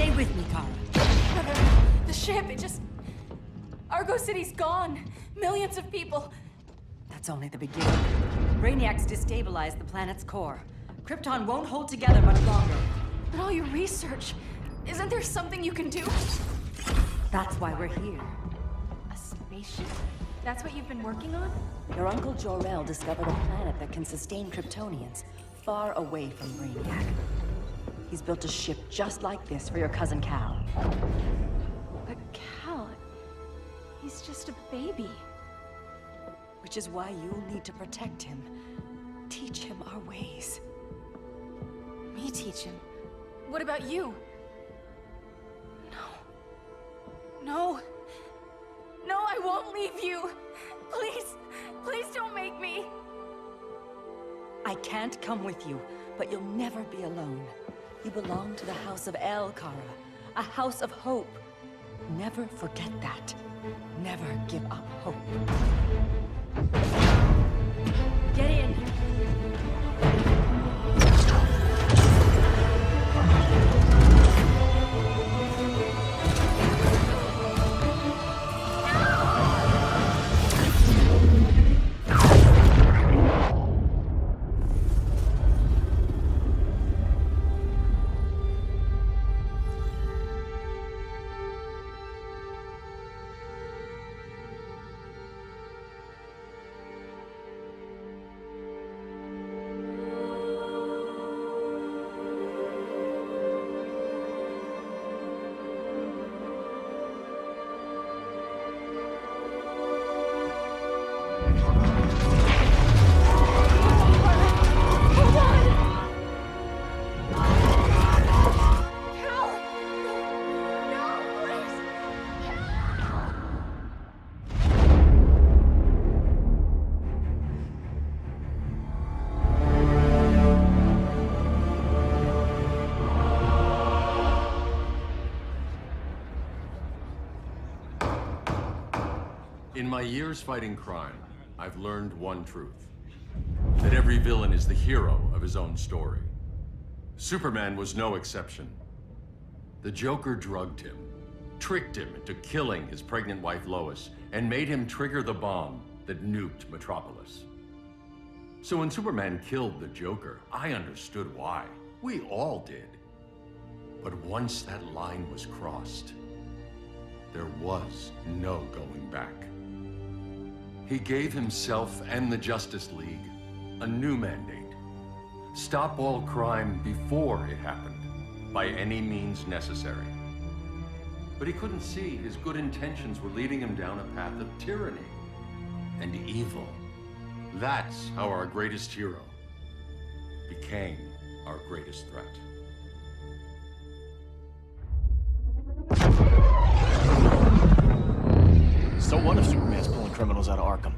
Stay with me, Kara. The ship, it just... Argo City's gone. Millions of people. That's only the beginning. Brainiac's destabilized the planet's core. Krypton won't hold together much longer. But all your research, isn't there something you can do? That's why we're here. A spaceship? That's what you've been working on? Your uncle Jor-El discovered a planet that can sustain Kryptonians, far away from Brainiac. He's built a ship just like this for your cousin Cal. But Cal... he's just a baby. Which is why you'll need to protect him. Teach him our ways. Me teach him? What about you? No. No, I won't leave you. Please, please don't make me. I can't come with you, but you'll never be alone. You belong to the House of El, Kara. A house of hope. Never forget that. Never give up hope. Get in! In my years fighting crime, I've learned one truth. That every villain is the hero of his own story. Superman was no exception. The Joker drugged him, tricked him into killing his pregnant wife Lois, and made him trigger the bomb that nuked Metropolis. So when Superman killed the Joker, I understood why. We all did. But once that line was crossed, there was no going back. He gave himself and the Justice League a new mandate. Stop all crime before it happened, by any means necessary. But he couldn't see his good intentions were leading him down a path of tyranny and evil. That's how our greatest hero became our greatest threat. So what if Superman's pulling criminals out of Arkham?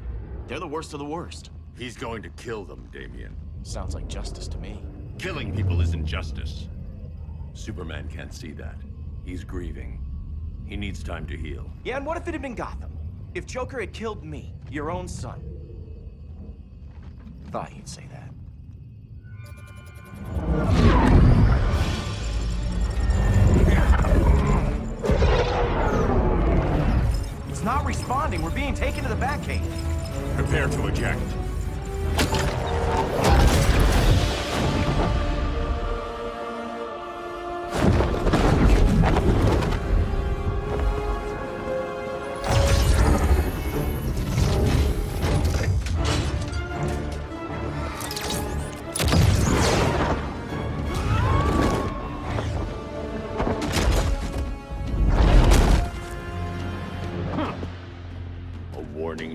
They're the worst of the worst. He's going to kill them, Damian. Sounds like justice to me. Killing people isn't justice. Superman can't see that. He's grieving. He needs time to heal. Yeah, and what if it had been Gotham? If Joker had killed me, your own son? Thought you'd say that. It's not responding. We're being taken to the Batcave. Prepare to eject.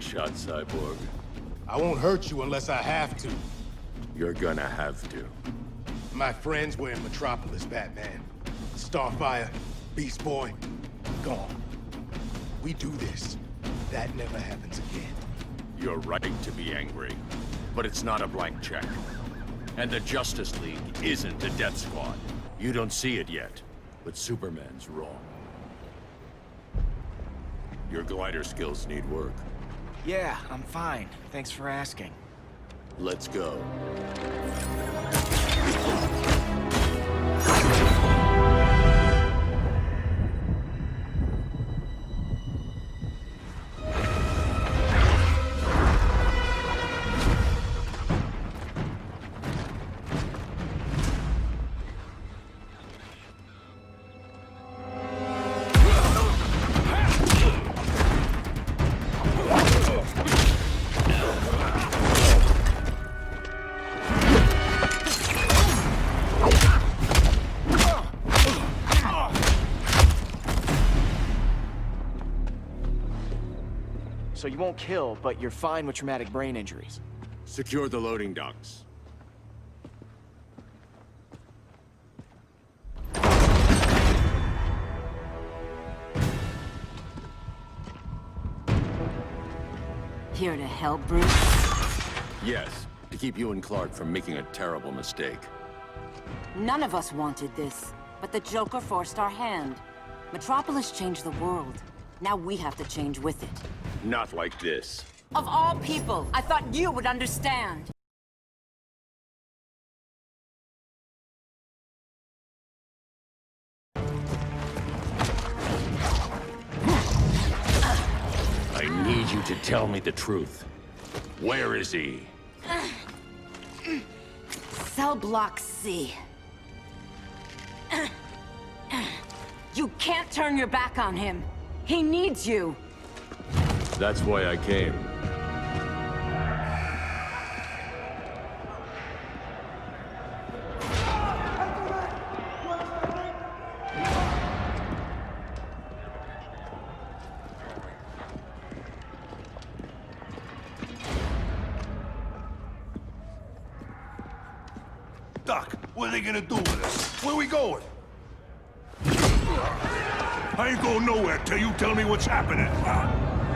Shot, Cyborg. I won't hurt you unless I have to. You're gonna have to. My friends were in Metropolis, Batman. Starfire, Beast Boy, gone. We do this. That never happens again. You're right to be angry, but it's not a blank check. And the Justice League isn't a death squad. You don't see it yet, but Superman's wrong. Your glider skills need work. Yeah, I'm fine. Thanks for asking. Let's go. So you won't kill, but you're fine with traumatic brain injuries. Secure the loading docks. Here to help, Bruce? Yes, to keep you and Clark from making a terrible mistake. None of us wanted this, but the Joker forced our hand. Metropolis changed the world. Now we have to change with it. Not like this. Of all people, I thought you would understand. I need you to tell me the truth. Where is he? Cell Block C. You can't turn your back on him. He needs you. That's why I came. Doc, what are they gonna do with us? Where we going? I ain't going nowhere till you tell me what's happening.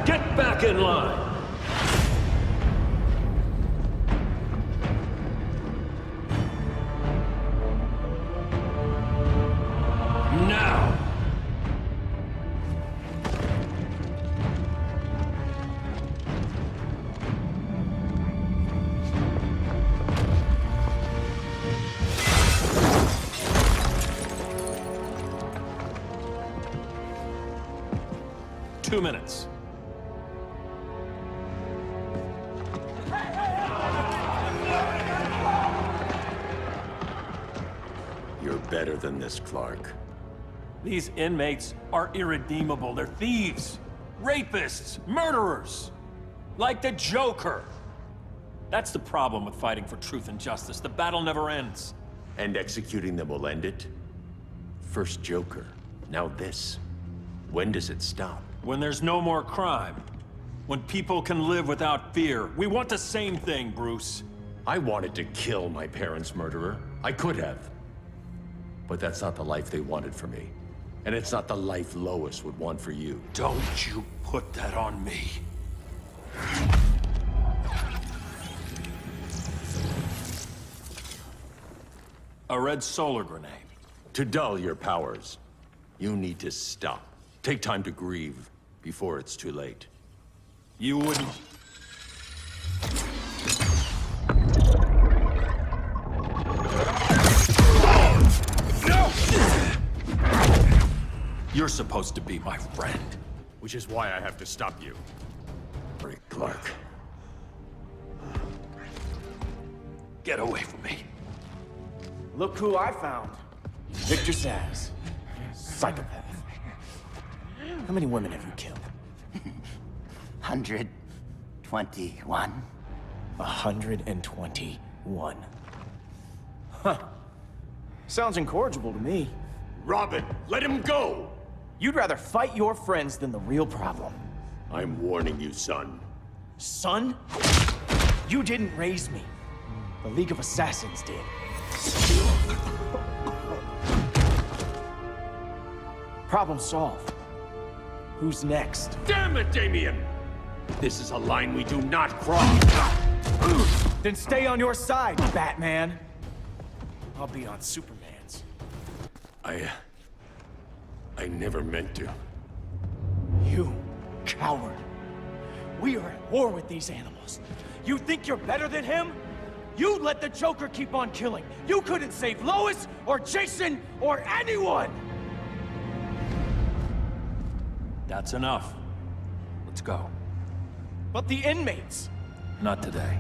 Get back in line! Now! 2 minutes. You're better than this, Clark. These inmates are irredeemable. They're thieves, rapists, murderers. Like the Joker. That's the problem with fighting for truth and justice. The battle never ends. And executing them will end it? First Joker, now this. When does it stop? When there's no more crime. When people can live without fear. We want the same thing, Bruce. I wanted to kill my parents' murderer. I could have. But that's not the life they wanted for me. And it's not the life Lois would want for you. Don't you put that on me. A red solar grenade. To dull your powers, you need to stop. Take time to grieve before it's too late. You wouldn't... No! You're supposed to be my friend. Which is why I have to stop you. Rick Clark. Get away from me. Look who I found. Victor Zsasz. Psychopath. How many women have you killed? 121. 121. Huh. Sounds incorrigible to me. Robin, let him go! You'd rather fight your friends than the real problem. I'm warning you, son. Son? You didn't raise me. The League of Assassins did. Problem solved. Who's next? Damn it, Damien! This is a line we do not cross. Then stay on your side, Batman. I'll be on Superman's. I never meant to. You coward. We are at war with these animals. You think you're better than him? You let the Joker keep on killing. You couldn't save Lois, or Jason, or anyone! That's enough. Let's go. But the inmates! Not today.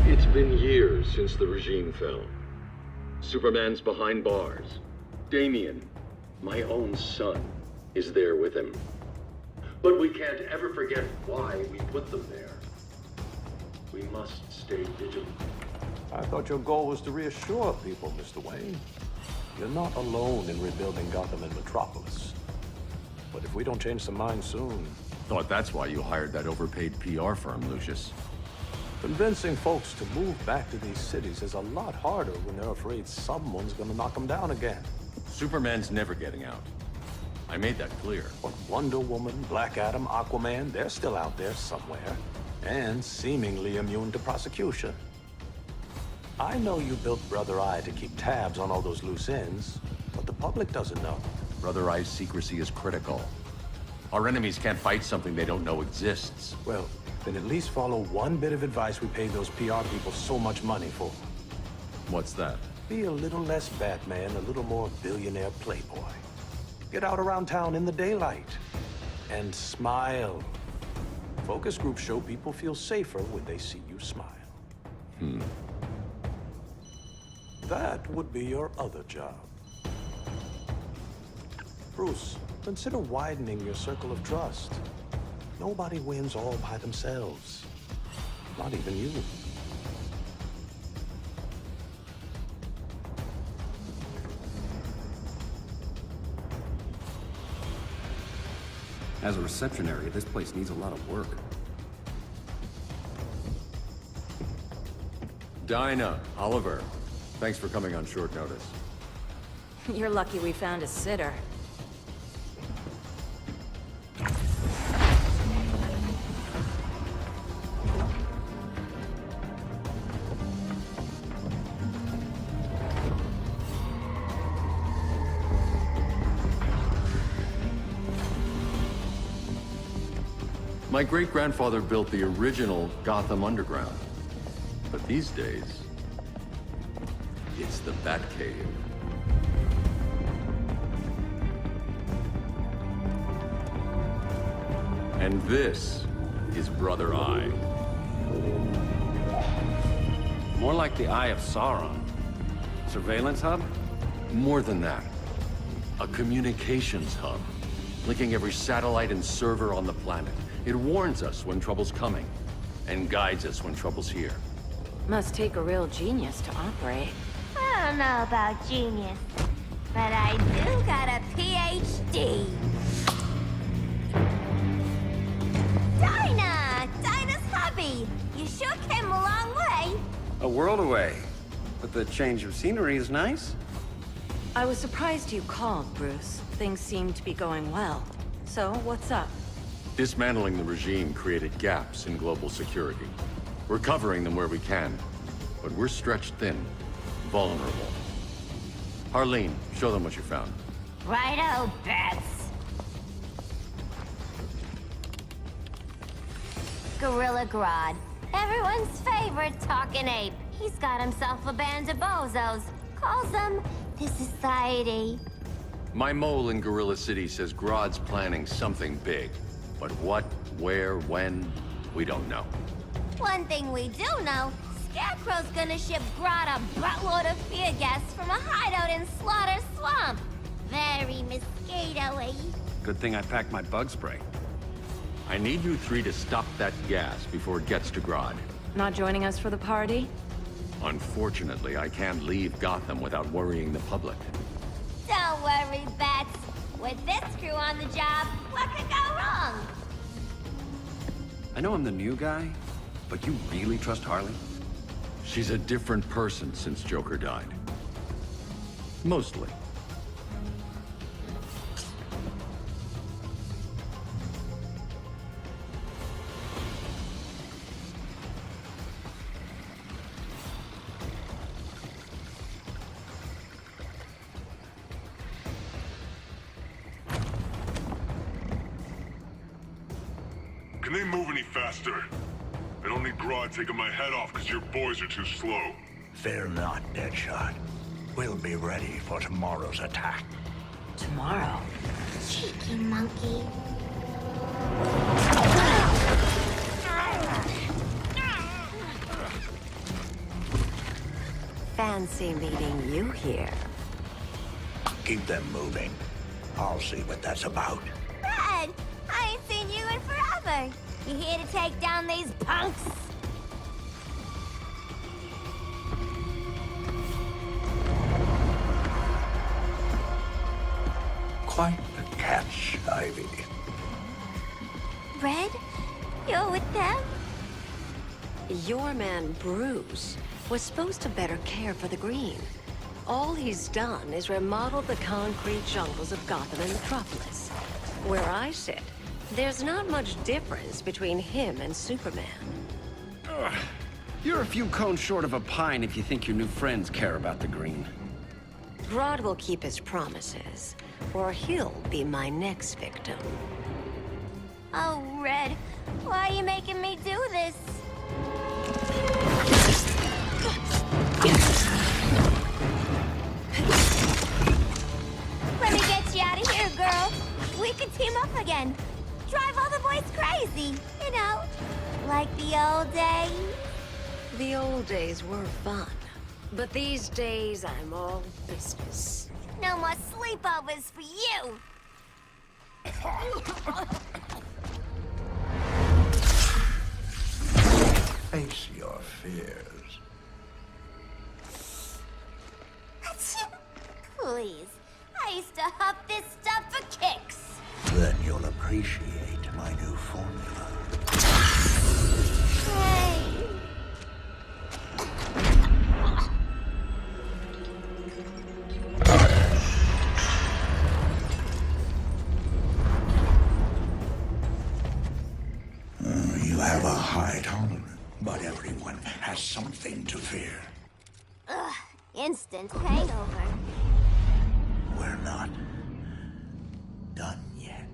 It's been years since the regime fell. Superman's behind bars. Damien, my own son, is there with him. But we can't ever forget why we put them there. We must stay vigilant. I thought your goal was to reassure people, Mr. Wayne. You're not alone in rebuilding Gotham and Metropolis. But if we don't change some minds soon... Thought that's why you hired that overpaid PR firm, Lucius. Convincing folks to move back to these cities is a lot harder when they're afraid someone's gonna knock them down again. Superman's never getting out. I made that clear. But Wonder Woman, Black Adam, Aquaman, they're still out there somewhere. And seemingly immune to prosecution. I know you built Brother Eye to keep tabs on all those loose ends, but the public doesn't know. Brother Eye's secrecy is critical. Our enemies can't fight something they don't know exists. Well, then at least follow one bit of advice we paid those PR people so much money for. What's that? Be a little less Batman, a little more billionaire playboy. Get out around town in the daylight. And smile. Focus groups show people feel safer when they see you smile. That would be your other job. Bruce, consider widening your circle of trust. Nobody wins all by themselves. Not even you. As a reception area, this place needs a lot of work. Dinah, Oliver, thanks for coming on short notice. You're lucky we found a sitter. My great-grandfather built the original Gotham Underground. But these days, it's the Batcave. And this is Brother Eye. More like the Eye of Sauron. Surveillance hub? More than that. A communications hub, linking every satellite and server on the planet. It warns us when trouble's coming, and guides us when trouble's here. Must take a real genius to operate. I don't know about genius, but I do got a PhD. Dinah's hubby! You sure came a long way. A world away. But the change of scenery is nice. I was surprised you called, Bruce. Things seem to be going well. So, what's up? Dismantling the regime created gaps in global security. We're covering them where we can, but we're stretched thin, vulnerable. Harleen, show them what you found. Righto, Bets. Gorilla Grodd. Everyone's favorite talking ape. He's got himself a band of bozos. Calls them the Society. My mole in Gorilla City says Grodd's planning something big. But what, where, when, we don't know. One thing we do know, Scarecrow's gonna ship Grodd a buttload of fear gas from a hideout in Slaughter Swamp. Very mosquito-y. Good thing I packed my bug spray. I need you three to stop that gas before it gets to Grodd. Not joining us for the party? Unfortunately, I can't leave Gotham without worrying the public. Don't worry, Bats. With this crew on the job, what could go wrong? I know I'm the new guy, but you really trust Harley? She's a different person since Joker died. Mostly. Can they move any faster? I don't need Grodd taking my head off because your boys are too slow. Fear not, Deadshot. We'll be ready for tomorrow's attack. Tomorrow? Cheeky monkey. Fancy meeting you here. Keep them moving. I'll see what that's about. Red, I ain't seen you in forever. You here to take down these punks? Quite the catch, Ivy. Red, you're with them? Your man, Bruce, was supposed to better care for the Green. All he's done is remodel the concrete jungles of Gotham and Metropolis. Where I sit, there's not much difference between him and Superman. Ugh. You're a few cones short of a pine if you think your new friends care about the Green. Grodd will keep his promises, or he'll be my next victim. Oh, Red, why are you making me do this? Let me get you out of here, girl. We can team up again. Drive all the boys crazy, you know, like the old days. The old days were fun, but these days I'm all business. No more sleepovers for you. Face your fears. Please, I used to huff this stuff for kicks. Then you'll appreciate my new formula. Hey. You have a high tolerance, but everyone has something to fear. Ugh, instant hangover. We're not done yet.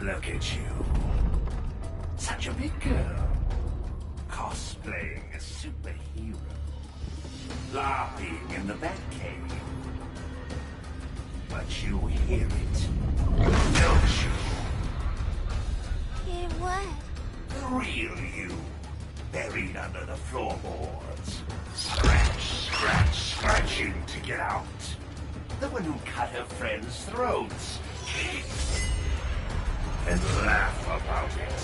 Look at you. Such a big girl. Cosplaying a superhero. LARPing in the Batcave. But you hear it, don't you? Hear what? The real you. Buried under the floorboards. Scratch, scratch, scratching to get out. The one who cut her friends' throats. And laugh about it.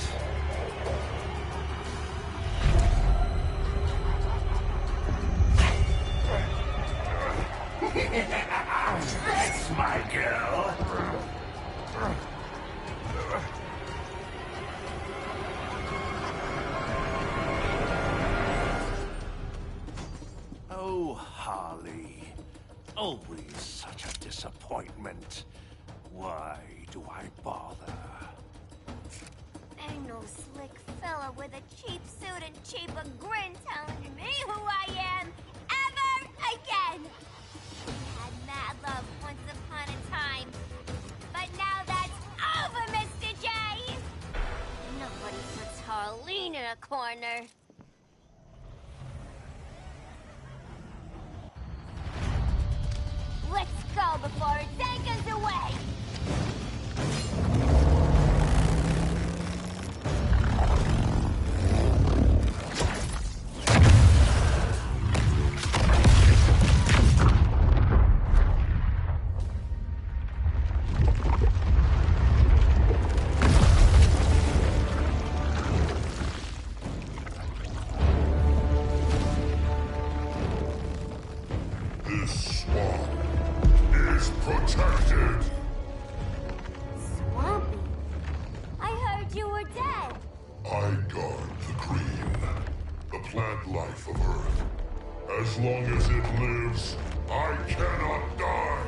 That's my girl. Oh, Harley. Always such a disappointment. Why do I bother? Ain't no slick fella with a cheap suit and cheaper grin telling me who I am ever again. Had mad love once upon a time, but now that's over, Mr. J. Nobody puts Harleen in a corner. Let's go before it takes us away. This swamp is protected. Swampy? I heard you were dead. I guard the green, the plant life of Earth. As long as it lives, I cannot die!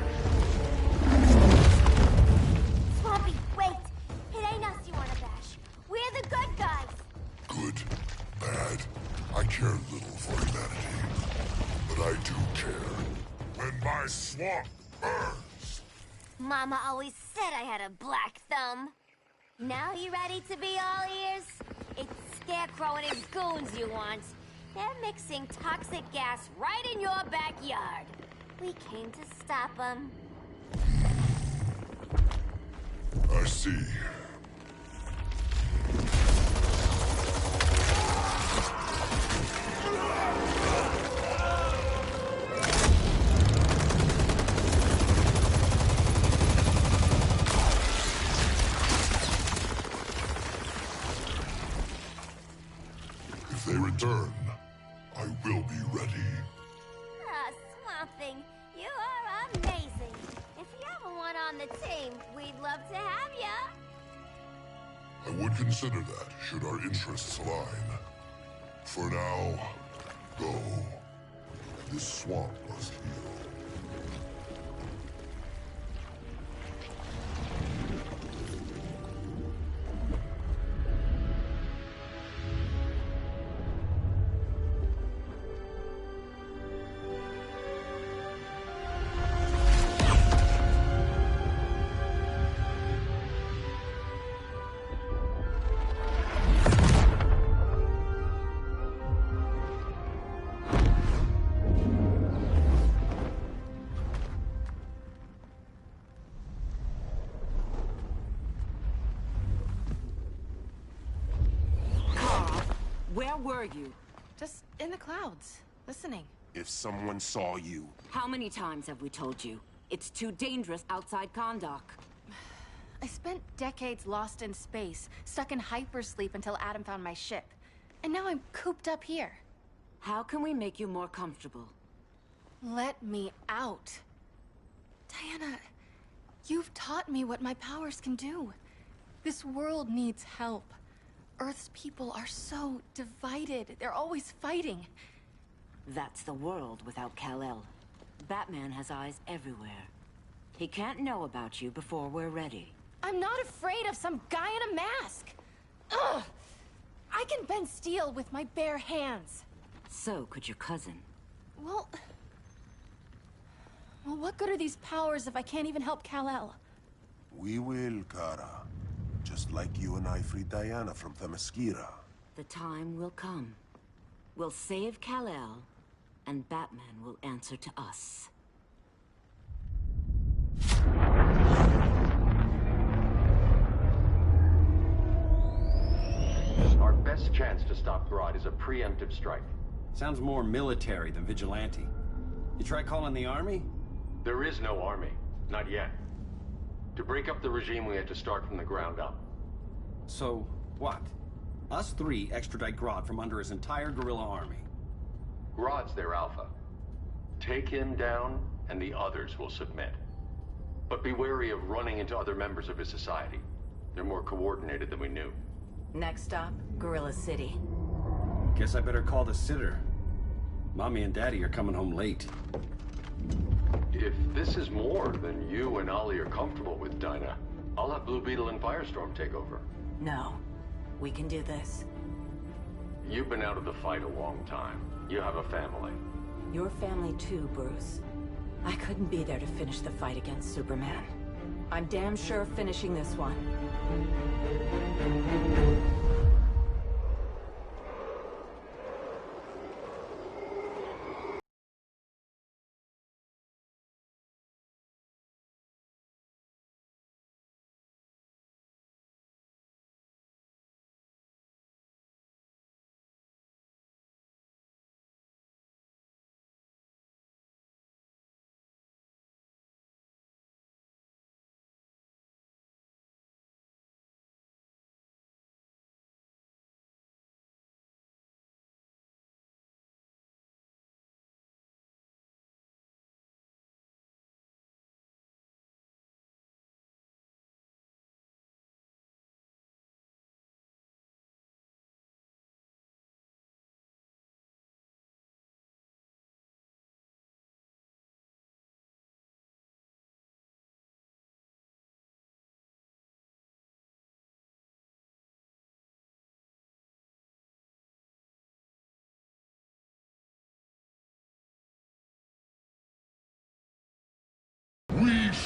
Swampy, wait! It ain't us you wanna bash. We're the good guys! Good, bad, I care little for humanity. But I do care when my swamp burns! Mama always said I had a black thumb. Now you ready to be all ears? It's Scarecrow and his goons you want. They're mixing toxic gas right in your backyard. We came to stop them. I see. If they return, I will be ready. Ah, Swamp Thing, you are amazing. If you ever want on the team, we'd love to have ya. I would consider that, should our interests align. For now, go. This swamp must heal. Where were you? Just in the clouds, listening. If someone saw you... How many times have we told you? It's too dangerous outside Kahndaq. I spent decades lost in space, stuck in hypersleep until Adam found my ship. And now I'm cooped up here. How can we make you more comfortable? Let me out. Diana, you've taught me what my powers can do. This world needs help. Earth's people are so divided. They're always fighting. That's the world without Kal-El. Batman has eyes everywhere. He can't know about you before we're ready. I'm not afraid of some guy in a mask. Ugh! I can bend steel with my bare hands. So could your cousin. Well, what good are these powers if I can't even help Kal-El? We will, Kara. Just like you and I freed Diana from Themyscira. The time will come. We'll save Kal-El, and Batman will answer to us. Our best chance to stop Grodd is a preemptive strike. Sounds more military than vigilante. You try calling the army? There is no army. Not yet. To break up the regime, we had to start from the ground up. So, what? Us three extradite Grodd from under his entire guerrilla army. Grodd's their alpha. Take him down, and the others will submit. But be wary of running into other members of his society. They're more coordinated than we knew. Next stop, Gorilla City. Guess I better call the sitter. Mommy and Daddy are coming home late. If this is more than you and Ollie are comfortable with, Dinah, I'll have Blue Beetle and Firestorm take over. No. We can do this. You've been out of the fight a long time. You have a family. Your family too, Bruce. I couldn't be there to finish the fight against Superman. I'm damn sure finishing this one.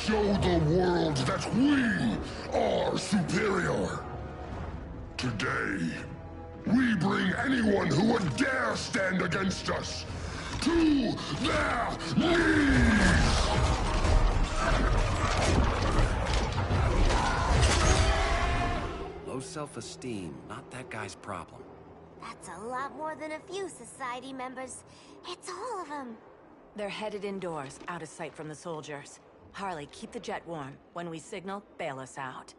show the world that we are superior. Today, we bring anyone who would dare stand against us to their knees! Low self-esteem, not that guy's problem. That's a lot more than a few society members. It's all of them. They're headed indoors, out of sight from the soldiers. Harley, keep the jet warm. When we signal, bail us out.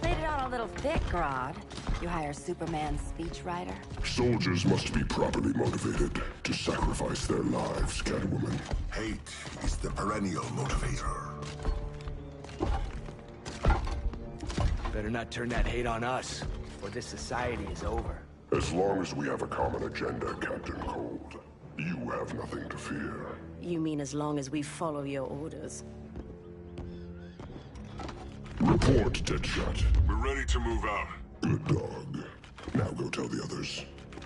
Played it on a little thick, Grodd. You hire Superman's speechwriter? Soldiers must be properly motivated to sacrifice their lives, Catwoman. Hate is the perennial motivator. Better not turn that hate on us, or this society is over. As long as we have a common agenda, Captain Cold, you have nothing to fear. You mean as long as we follow your orders? Report, Deadshot. We're ready to move out. Good dog. Now go tell the others.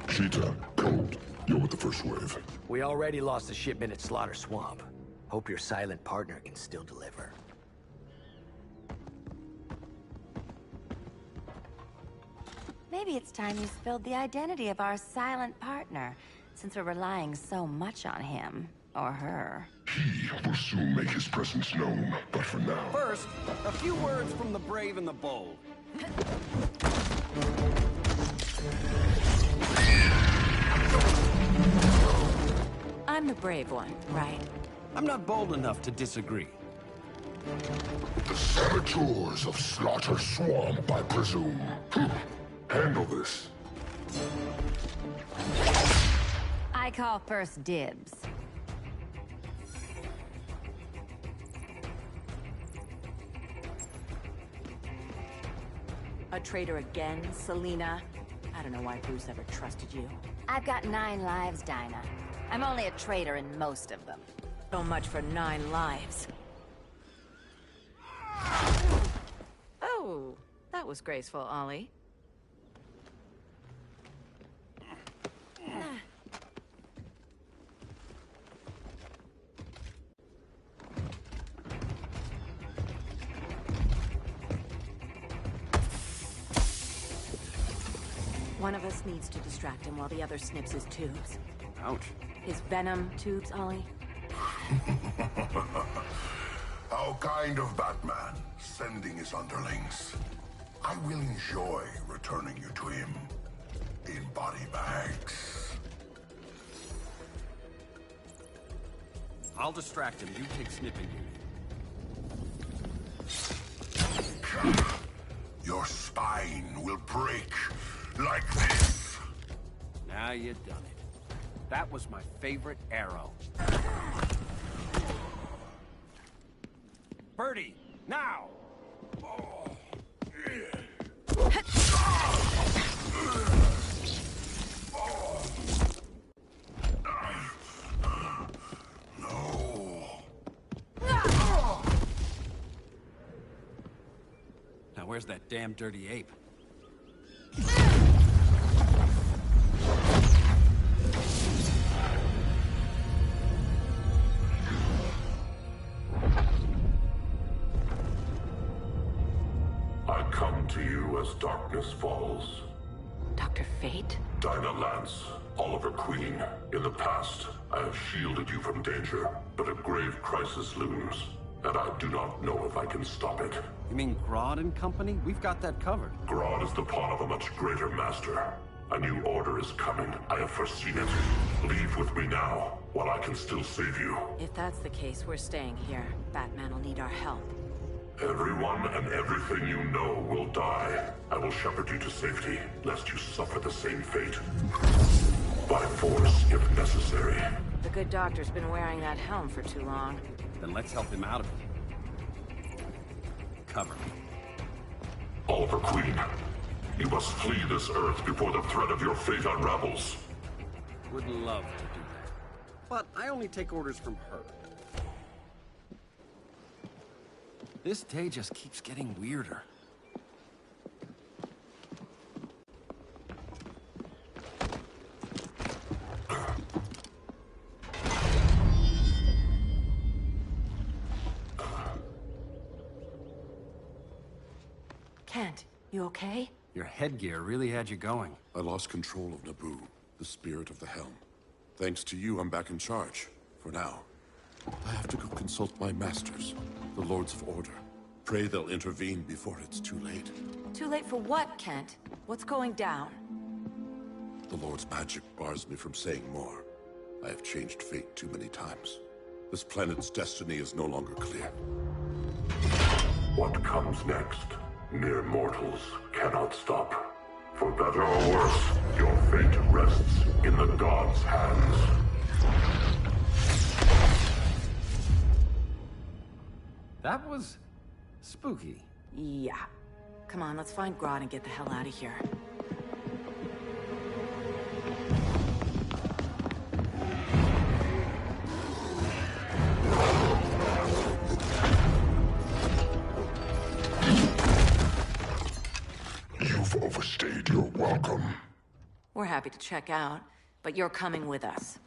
Cheetah, Cold, you're with the first wave. We already lost a shipment at Slaughter Swamp. Hope your silent partner can still deliver. Maybe it's time you spilled the identity of our silent partner, since we're relying so much on him. Or her. He will soon make his presence known, but for now... First, a few words from the brave and the bold. I'm the brave one, right? I'm not bold enough to disagree. The saboteurs of Slaughter Swamp, I presume. Handle this. I call first dibs. A traitor again, Selina? I don't know why Bruce ever trusted you. I've got 9 lives, Dinah. I'm only a traitor in most of them. So much for 9 lives. Oh, that was graceful, Ollie. One of us needs to distract him while the other snips his tubes. Ouch. His venom tubes, Ollie? How kind of Batman, sending his underlings. I will enjoy returning you to him in body bags. I'll distract him. You take snipping duty. Your spine will break like this. Now you done it. That was my favorite arrow. Birdie, now! Now where's that damn dirty ape? I come to you as darkness falls. Dr. Fate? Dinah Lance, Oliver Queen. In the past, I have shielded you from danger, but a grave crisis looms, and I do not know if I can stop it. You mean Grodd and company? We've got that covered. Grodd is the pawn of a much greater master. A new order is coming. I have foreseen it. Leave with me now, while I can still save you. If that's the case, we're staying here. Batman will need our help. Everyone and everything you know will die. I will shepherd you to safety, lest you suffer the same fate. By force, if necessary. The good doctor's been wearing that helm for too long. Then let's help him out of it. Cover me. Oliver Queen, you must flee this Earth before the threat of your fate unravels. Would love to do that. But I only take orders from her. This day just keeps getting weirder. Kent, you okay? Your headgear really had you going. I lost control of Naboo, the spirit of the helm. Thanks to you, I'm back in charge. For now. I have to go consult my masters, the Lords of Order. Pray they'll intervene before it's too late. Too late for what, Kent? What's going down? The Lord's magic bars me from saying more. I have changed fate too many times. This planet's destiny is no longer clear. What comes next, mere mortals cannot stop. For better or worse, your fate rests in the gods' hands. That was spooky. Yeah. Come on, let's find Grodd and get the hell out of here. You've overstayed your welcome. We're happy to check out, but you're coming with us.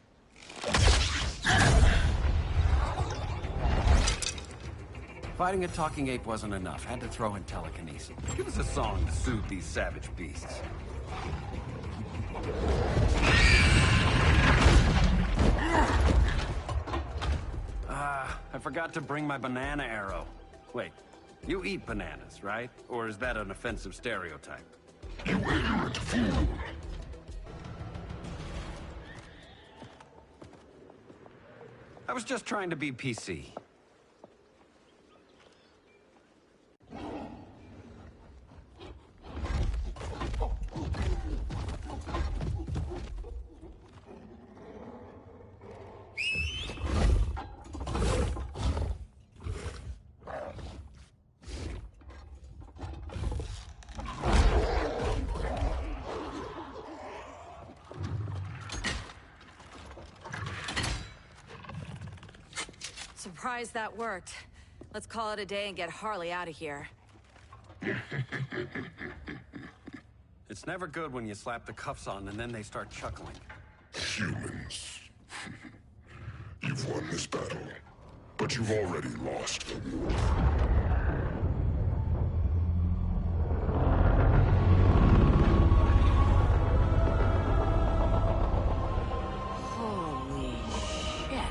Fighting a talking ape wasn't enough. Had to throw in telekinesis. Give us a song to soothe these savage beasts. I forgot to bring my banana arrow. Wait, you eat bananas, right? Or is that an offensive stereotype? You ignorant fool! I was just trying to be PC. Surprised that worked. Let's call it a day and get Harley out of here. It's never good when you slap the cuffs on and then they start chuckling. Humans. You've won this battle, but you've already lost. Holy shit.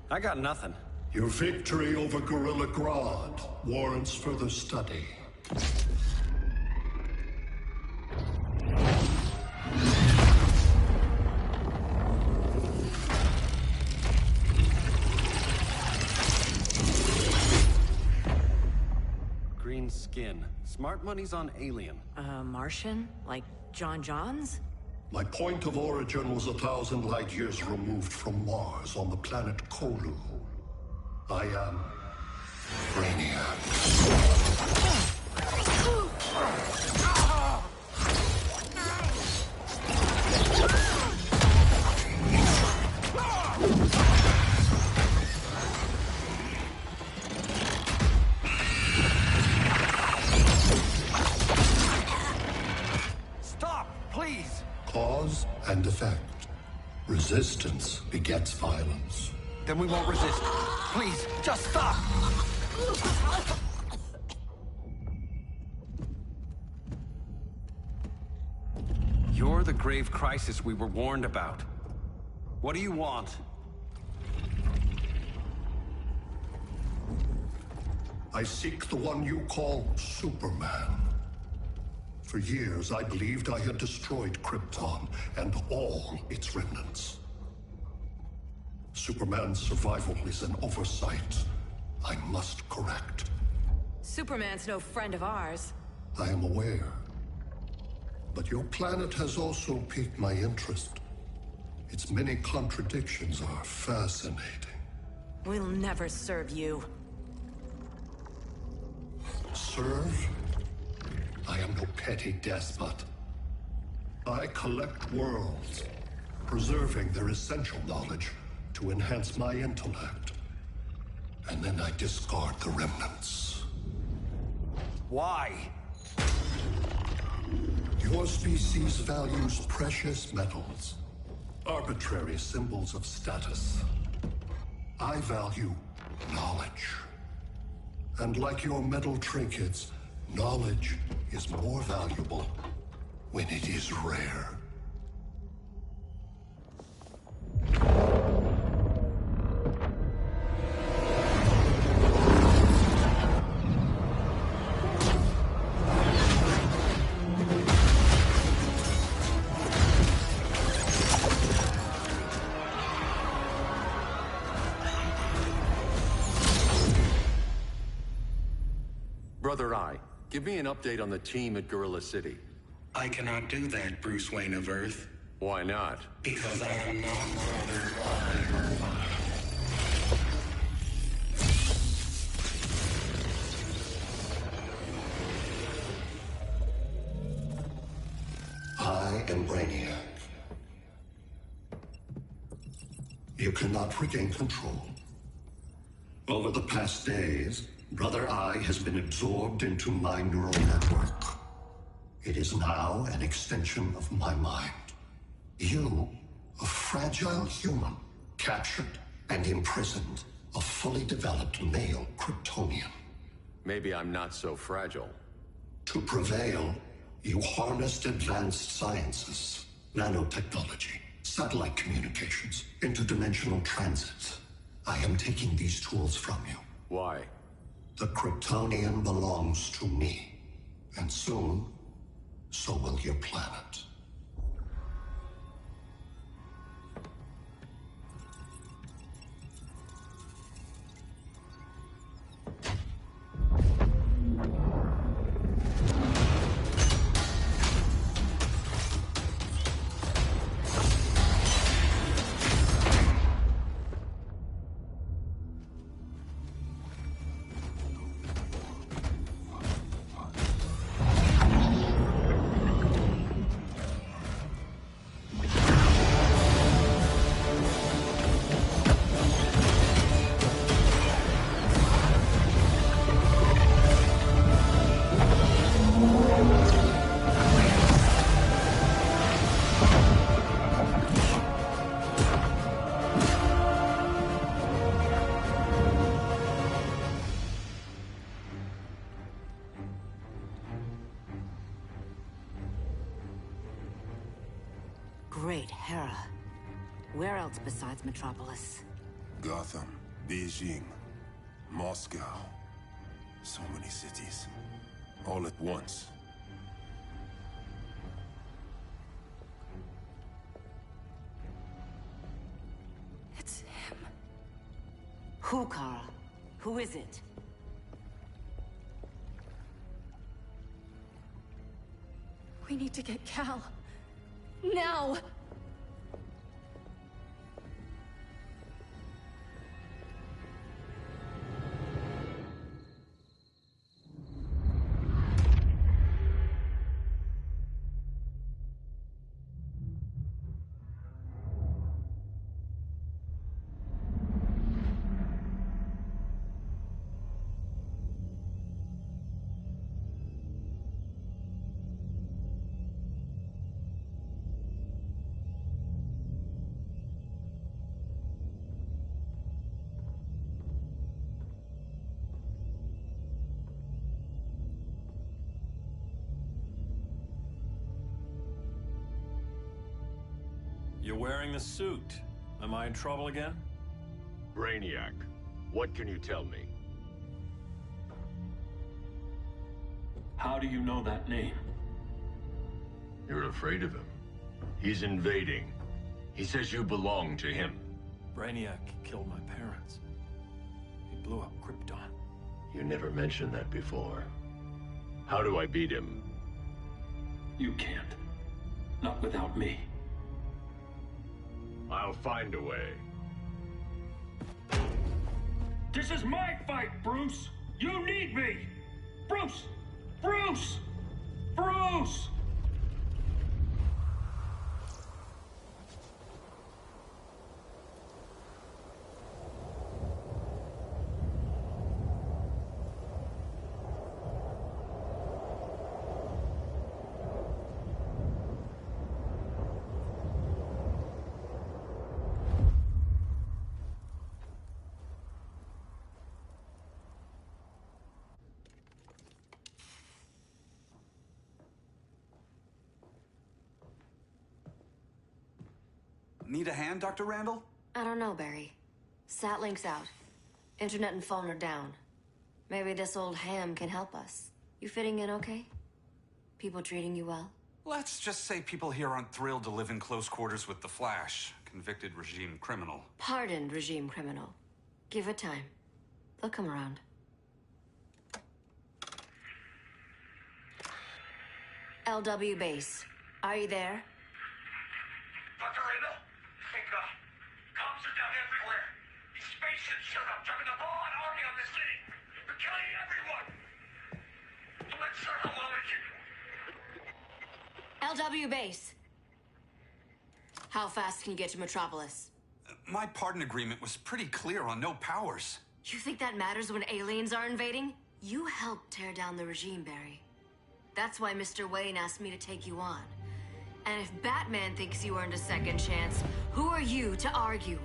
I got nothing. Your victory over Gorilla Grodd warrants further study. Green skin. Smart money's on alien. Martian? Like John Johns? My point of origin was 1,000 light years removed from Mars on the planet Kolu. I am Brainiac. Stop, please! Cause and effect. Resistance begets violence. Then we won't resist. Please, just stop! You're the grave crisis we were warned about. What do you want? I seek the one you call Superman. For years, I believed I had destroyed Krypton and all its remnants. Superman's survival is an oversight I must correct. Superman's no friend of ours. I am aware. But your planet has also piqued my interest. Its many contradictions are fascinating. We'll never serve you. Serve? I am no petty despot. I collect worlds preserving their essential knowledge to enhance my intellect. And then I discard the remnants. Why? Your species values precious metals, arbitrary symbols of status. I value knowledge. And like your metal trinkets, knowledge is more valuable when it is rare. Brother Eye, give me an update on the team at Gorilla City. I cannot do that, Bruce Wayne of Earth. Why not? Because I am not Brother I am Brainiac. You cannot regain control. Over the past days, Brother Eye has been absorbed into my neural network. It is now an extension of my mind. You, a fragile human, captured and imprisoned a fully developed male Kryptonian. Maybe I'm not so fragile. To prevail, you harnessed advanced sciences, nanotechnology, satellite communications, interdimensional transit. I am taking these tools from you. Why? The Kryptonian belongs to me, and soon, so will your planet. Great Hera. Where else besides Metropolis? Gotham, Beijing, Moscow. So many cities. All at once. It's him. Who, Kara? Who is it? We need to get Cal. Now! You're wearing the suit. Am I in trouble again? Brainiac, what can you tell me? How do you know that name? You're afraid of him. He's invading. He says you belong to him. Brainiac killed my parents. He blew up Krypton. You never mentioned that before. How do I beat him? You can't. Not without me. I'll find a way. This is my fight, Bruce! You need me! Bruce! Bruce! Bruce! Need a hand, Dr. Randall? I don't know, Barry. Satlink's out. Internet and phone are down. Maybe this old ham can help us. You fitting in okay? People treating you well? Let's just say people here aren't thrilled to live in close quarters with the Flash, convicted regime criminal. Pardoned regime criminal. Give it time. They'll come around. LW base. Are you there? Dr. Randall? Comms are down everywhere. These spaceships showed up, driving a ball and army on this city. They're killing everyone. I'm not sure how long it can... LW base. How fast can you get to Metropolis? My pardon agreement was pretty clear on no powers. You think that matters when aliens are invading? You helped tear down the regime, Barry. That's why Mr. Wayne asked me to take you on. And if Batman thinks you earned a second chance, who are you to argue?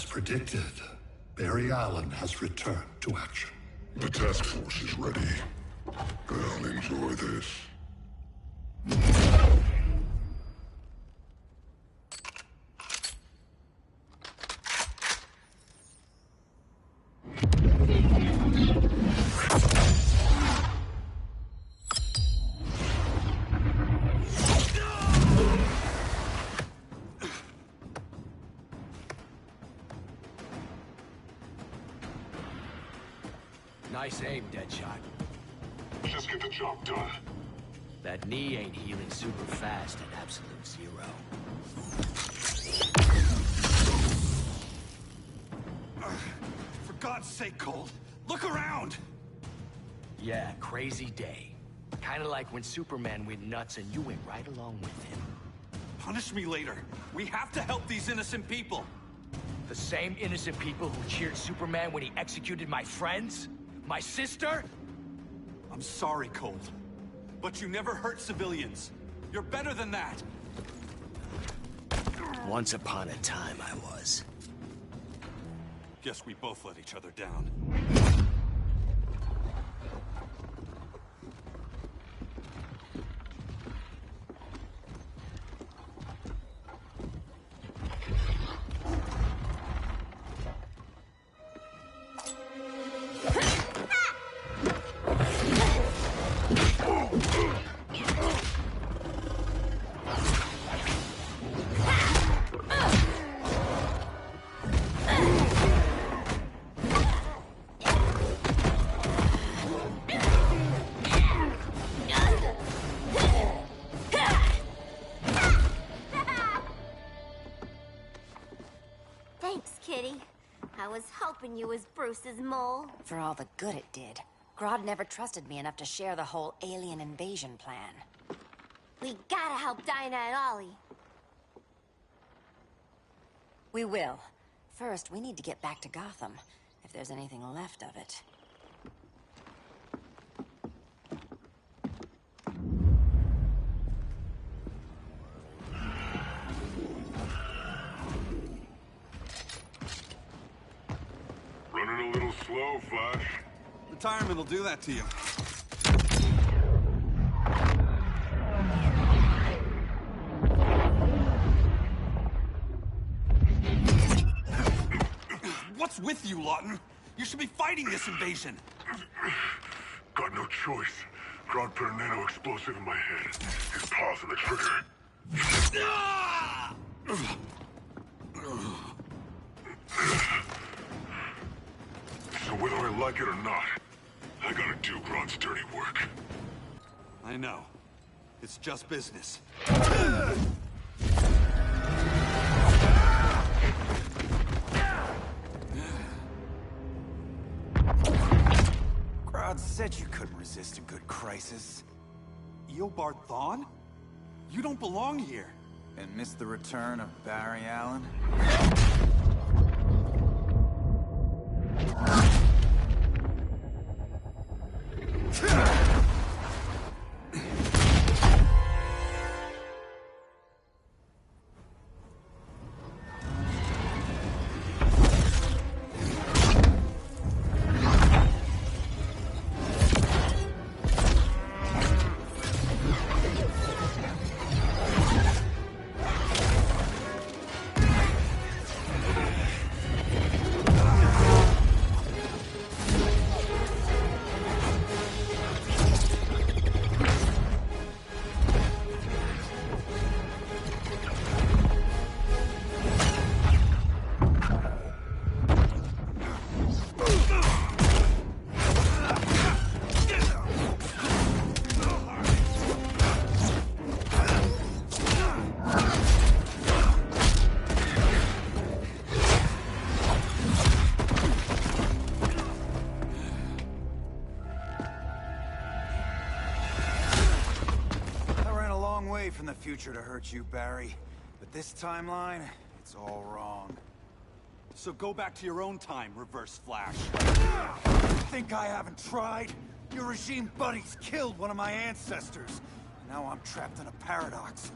Predicted, Barry Allen has returned to action. The task force is ready. I'll enjoy this. Nice aim, Deadshot. Just get the job done. That knee ain't healing super fast at absolute zero. For God's sake, Colt, look around! Yeah, crazy day. Kinda like when Superman went nuts and you went right along with him. Punish me later. We have to help these innocent people. The same innocent people who cheered Superman when he executed my friends? My sister? I'm sorry, Colt. But you never hurt civilians. You're better than that. Once upon a time, I was. Guess we both let each other down. I was hoping you was Bruce's mole. For all the good it did. Grodd never trusted me enough to share the whole alien invasion plan. We gotta help Dinah and Ollie. We will. First, we need to get back to Gotham, if there's anything left of it. Running a little slow, Flash. Retirement will do that to you. What's with you, Lawton? You should be fighting this invasion. Got no choice. Grodd put a nano-explosive in my head. His paws on the trigger. So whether I like it or not, I gotta do Grodd's dirty work. I know. It's just business. Grodd said you couldn't resist a good crisis. Eobard Thawne? You don't belong here. And miss the return of Barry Allen? From the future to hurt you, Barry. But this timeline, it's all wrong. So go back to your own time, Reverse Flash. Think I haven't tried? Your regime buddies killed one of my ancestors. Now I'm trapped in a paradox.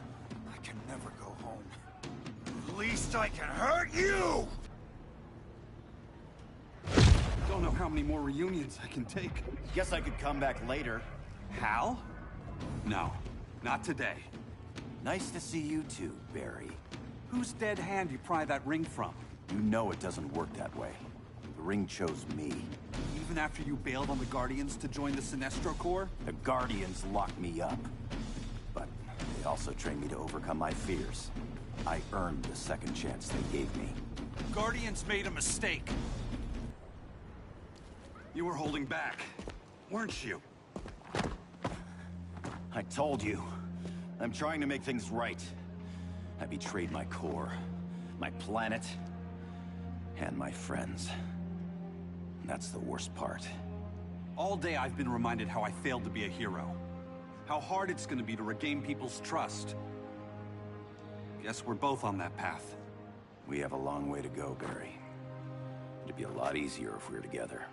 I can never go home. At least I can hurt you! Don't know how many more reunions I can take. Guess I could come back later. Hal? No, not today. Nice to see you too, Barry. Whose dead hand you pry that ring from? You know it doesn't work that way. The ring chose me. Even after you bailed on the Guardians to join the Sinestro Corps? The Guardians locked me up. But they also trained me to overcome my fears. I earned the second chance they gave me. Guardians made a mistake. You were holding back, weren't you? I told you. I'm trying to make things right. I betrayed my core, my planet, and my friends. That's the worst part. All day I've been reminded how I failed to be a hero. How hard it's gonna be to regain people's trust. Guess we're both on that path. We have a long way to go, Barry. It'd be a lot easier if we were together.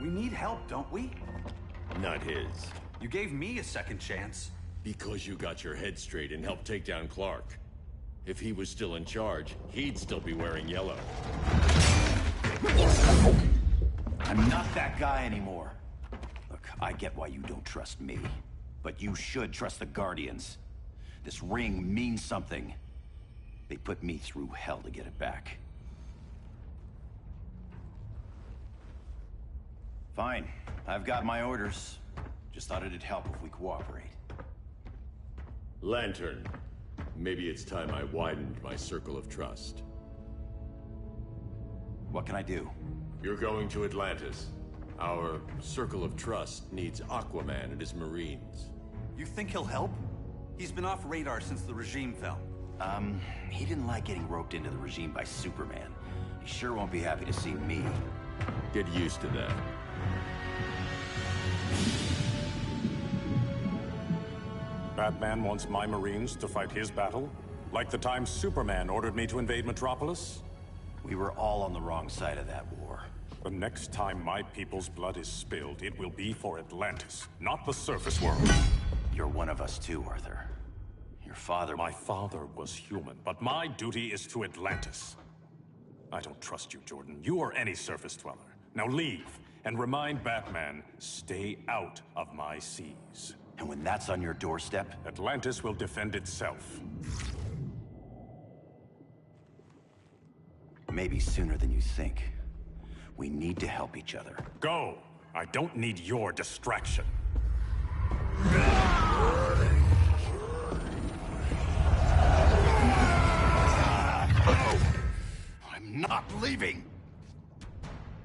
We need help, don't we? Not his. You gave me a second chance. Because you got your head straight and helped take down Clark. If he was still in charge, he'd still be wearing yellow. I'm not that guy anymore. Look, I get why you don't trust me. But you should trust the Guardians. This ring means something. They put me through hell to get it back. Fine. I've got my orders. Just thought it'd help if we cooperate. Lantern. Maybe it's time I widened my circle of trust. What can I do? You're going to Atlantis. Our circle of trust needs Aquaman and his Marines. You think he'll help? He's been off radar since the regime fell. He didn't like getting roped into the regime by Superman. He sure won't be happy to see me. Get used to that. Batman wants my Marines to fight his battle? Like the time Superman ordered me to invade Metropolis? We were all on the wrong side of that war. The next time my people's blood is spilled, it will be for Atlantis, not the surface world. You're one of us too, Arthur. Your father... My father was human, but my duty is to Atlantis. I don't trust you, Jordan. You or any surface dweller. Now leave, and remind Batman, stay out of my seas. And when that's on your doorstep... Atlantis will defend itself. Maybe sooner than you think. We need to help each other. Go! I don't need your distraction.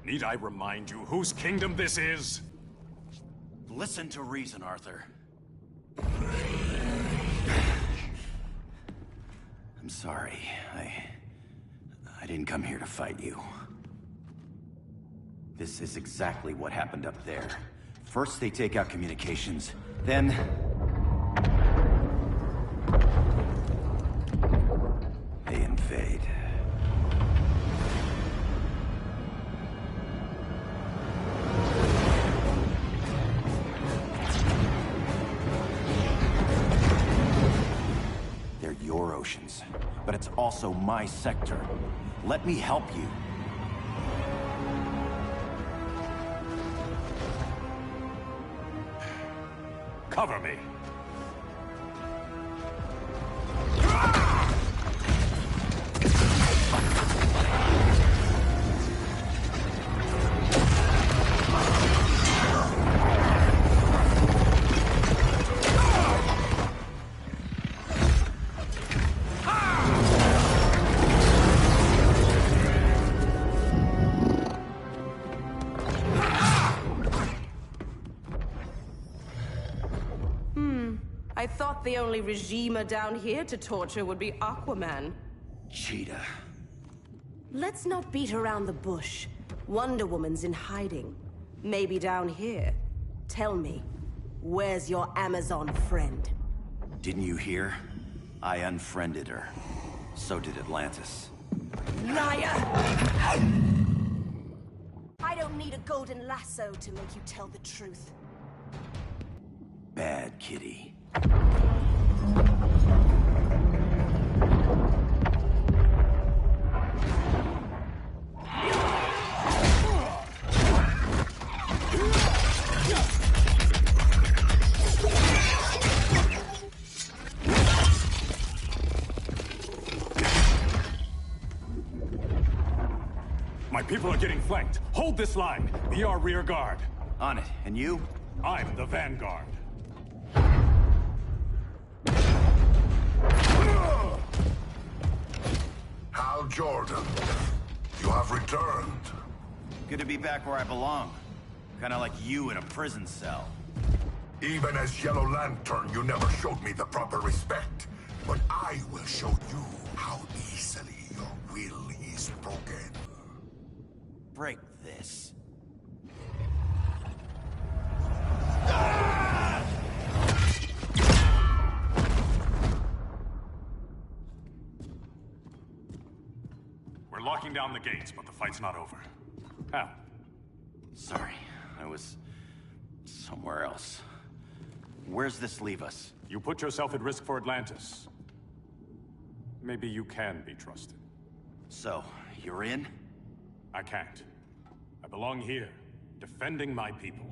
Need I remind you whose kingdom this is? Listen to reason, Arthur. I'm sorry. I didn't come here to fight you. This is exactly what happened up there. First they take out communications, then... they invade. They're your oceans, but it's also my sector. Let me help you. Cover me. I thought the only regimer down here to torture would be Aquaman. Cheetah. Let's not beat around the bush. Wonder Woman's in hiding. Maybe down here. Tell me, where's your Amazon friend? Didn't you hear? I unfriended her. So did Atlantis. Liar! I don't need a golden lasso to make you tell the truth. Bad kitty. My people are getting flanked. Hold this line. Be our rear guard. On it. And you? I'm the vanguard. Hal Jordan, you have returned. Good to be back where I belong. Kinda like you in a prison cell. Even as Yellow Lantern, you never showed me the proper respect. But I will show you how easily your will is broken. Break this. We're locking down the gates, but the fight's not over. Hal. Sorry, I was somewhere else. Where's this leave us? You put yourself at risk for Atlantis. Maybe you can be trusted. So, you're in? I can't. I belong here, defending my people.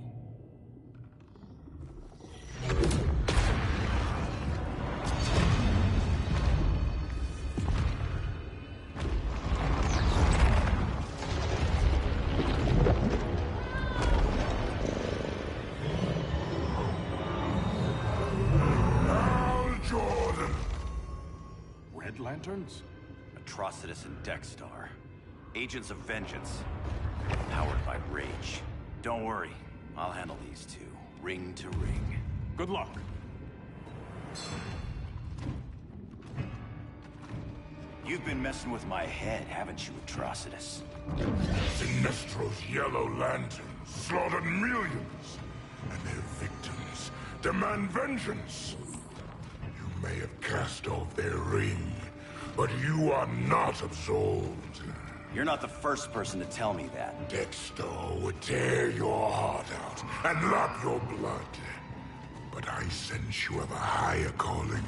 Red Lanterns? Atrocitus and Dexstar. Agents of Vengeance. Powered by rage. Don't worry, I'll handle these two, ring to ring. Good luck. You've been messing with my head, haven't you, Atrocitus? Sinestro's Yellow Lanterns slaughtered millions, and their victims demand vengeance. You may have cast off their ring, but you are not absolved. You're not the first person to tell me that. Dexter would tear your heart out and lap your blood. But I sense you have a higher calling.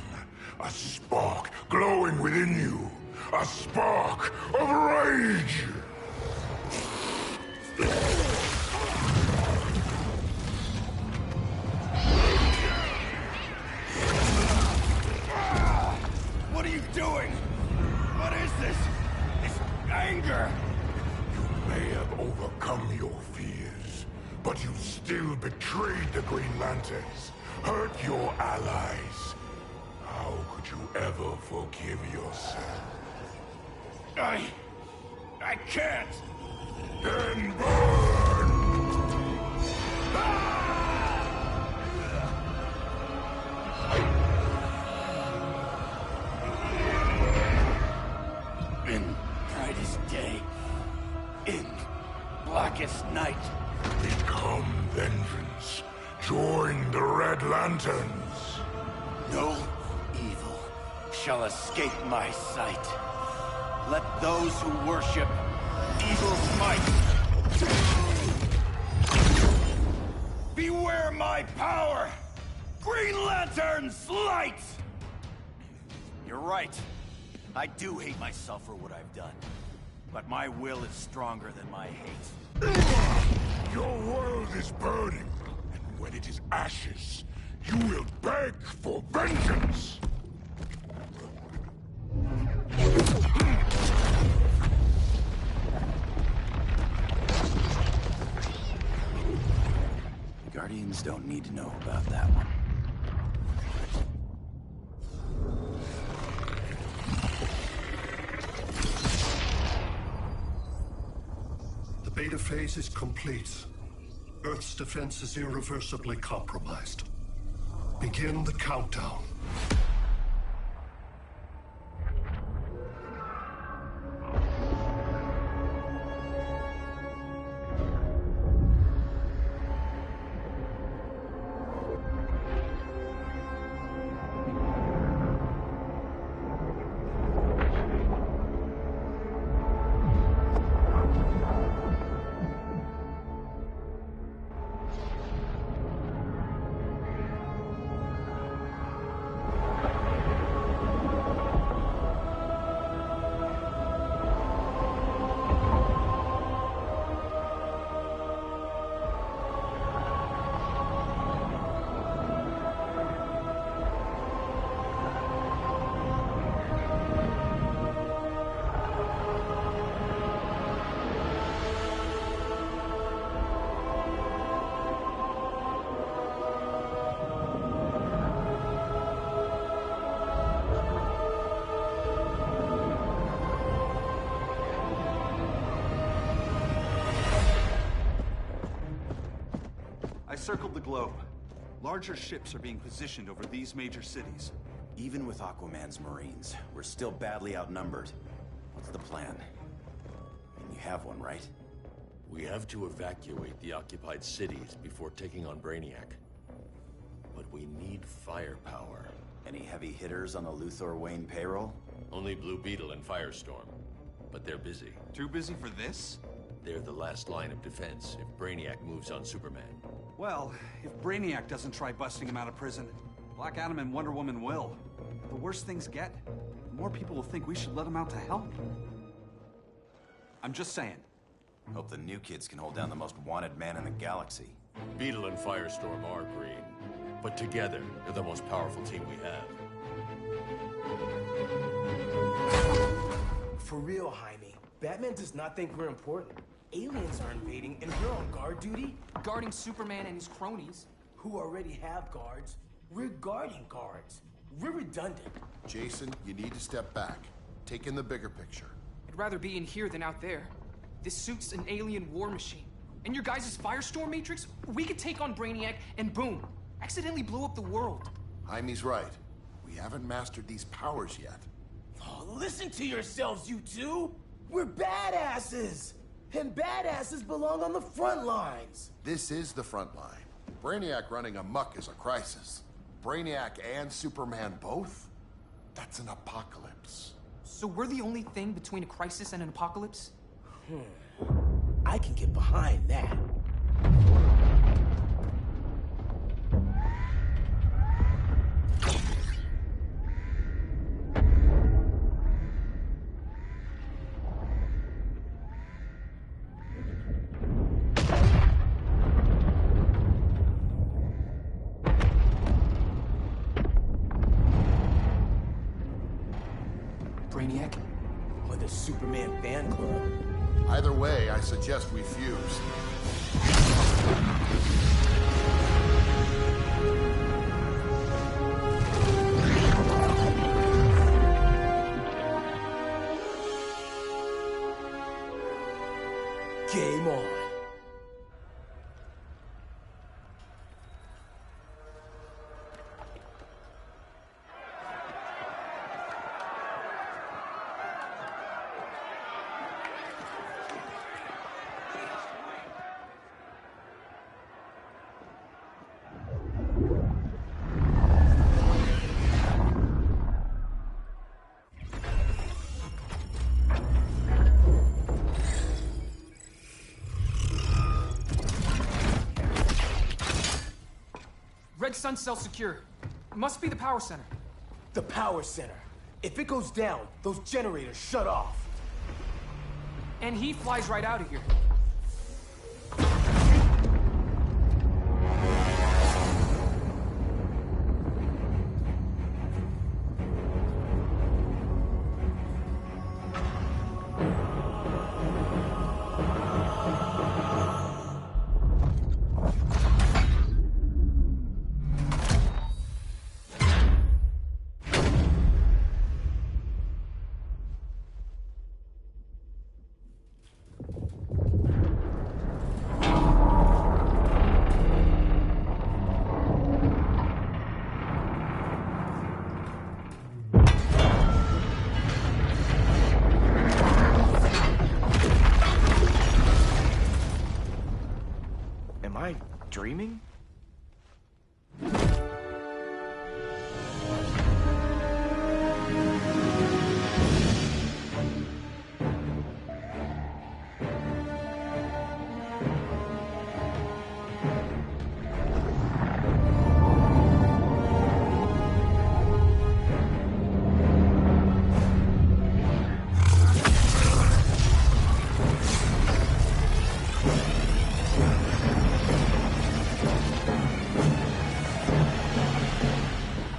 A spark glowing within you. A spark of rage! What are you doing? What is this? This anger! You may have overcome your fears, but you still betrayed the Green Lanterns, hurt your allies. How could you ever forgive yourself? I can't! Then burn! In brightest day, in blackest night. Become vengeance. Join the Red Lanterns. No evil shall escape my sight. Let those who worship evil's might beware my power! Green Lantern's light! You're right. I do hate myself for what I've done. But my will is stronger than my hate. Your world is burning, and when it is ashes, you will beg for vengeance! The Guardians don't need to know about that one. The beta phase is complete. Earth's defense is irreversibly compromised. Begin the countdown. I circled the globe. Larger ships are being positioned over these major cities. Even with Aquaman's Marines, we're still badly outnumbered. What's the plan? I mean, you have one, right? We have to evacuate the occupied cities before taking on Brainiac. But we need firepower. Any heavy hitters on the Luthor Wayne payroll? Only Blue Beetle and Firestorm. But they're busy. Too busy for this? They're the last line of defense if Brainiac moves on Superman. Well, if Brainiac doesn't try busting him out of prison, Black Adam and Wonder Woman will. The worse things get, the more people will think we should let him out to help. I'm just saying. Hope the new kids can hold down the most wanted man in the galaxy. Beetle and Firestorm are green, but together, they're the most powerful team we have. For real, Jaime. Batman does not think we're important. Aliens are invading, and we're on guard duty? Guarding Superman and his cronies. Who already have guards. We're guarding guards. We're redundant. Jason, you need to step back. Take in the bigger picture. I'd rather be in here than out there. This suit's an alien war machine. And your guys' Firestorm Matrix, we could take on Brainiac and boom, accidentally blow up the world. Jaime's right. We haven't mastered these powers yet. Oh, listen to yourselves, you two! We're badasses! And badasses belong on the front lines! This is the front line. Brainiac running amok is a crisis. Brainiac and Superman both? That's an apocalypse. So we're the only thing between a crisis and an apocalypse? I can get behind that. Brainiac? Or the Superman fan club? Either way, I suggest we fuse. Red Sun cell secure. It must be the power center. The power center. If it goes down, those generators shut off. And he flies right out of here. Am I dreaming?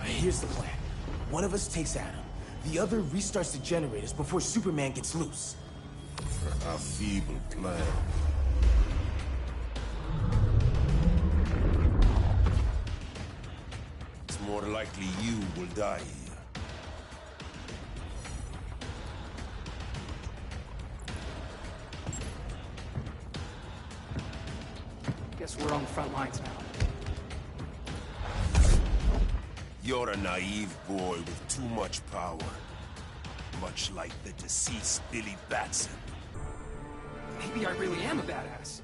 Here's the plan. One of us takes Adam. The other restarts the generators before Superman gets loose. A feeble plan. It's more likely you will die here. Guess we're on the front lines now. You're a naive boy with too much power. Much like the deceased Billy Batson. Maybe I really am a badass.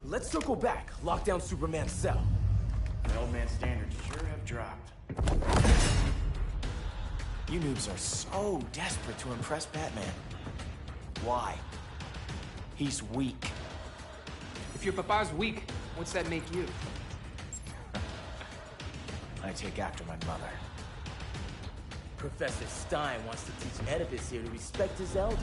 Let's circle back, lock down Superman's cell. The old man's standards sure have dropped. You noobs are so desperate to impress Batman. Why? He's weak. If your papa's weak, what's that make you? I take after my mother. Professor Stein wants to teach Oedipus here to respect his elders.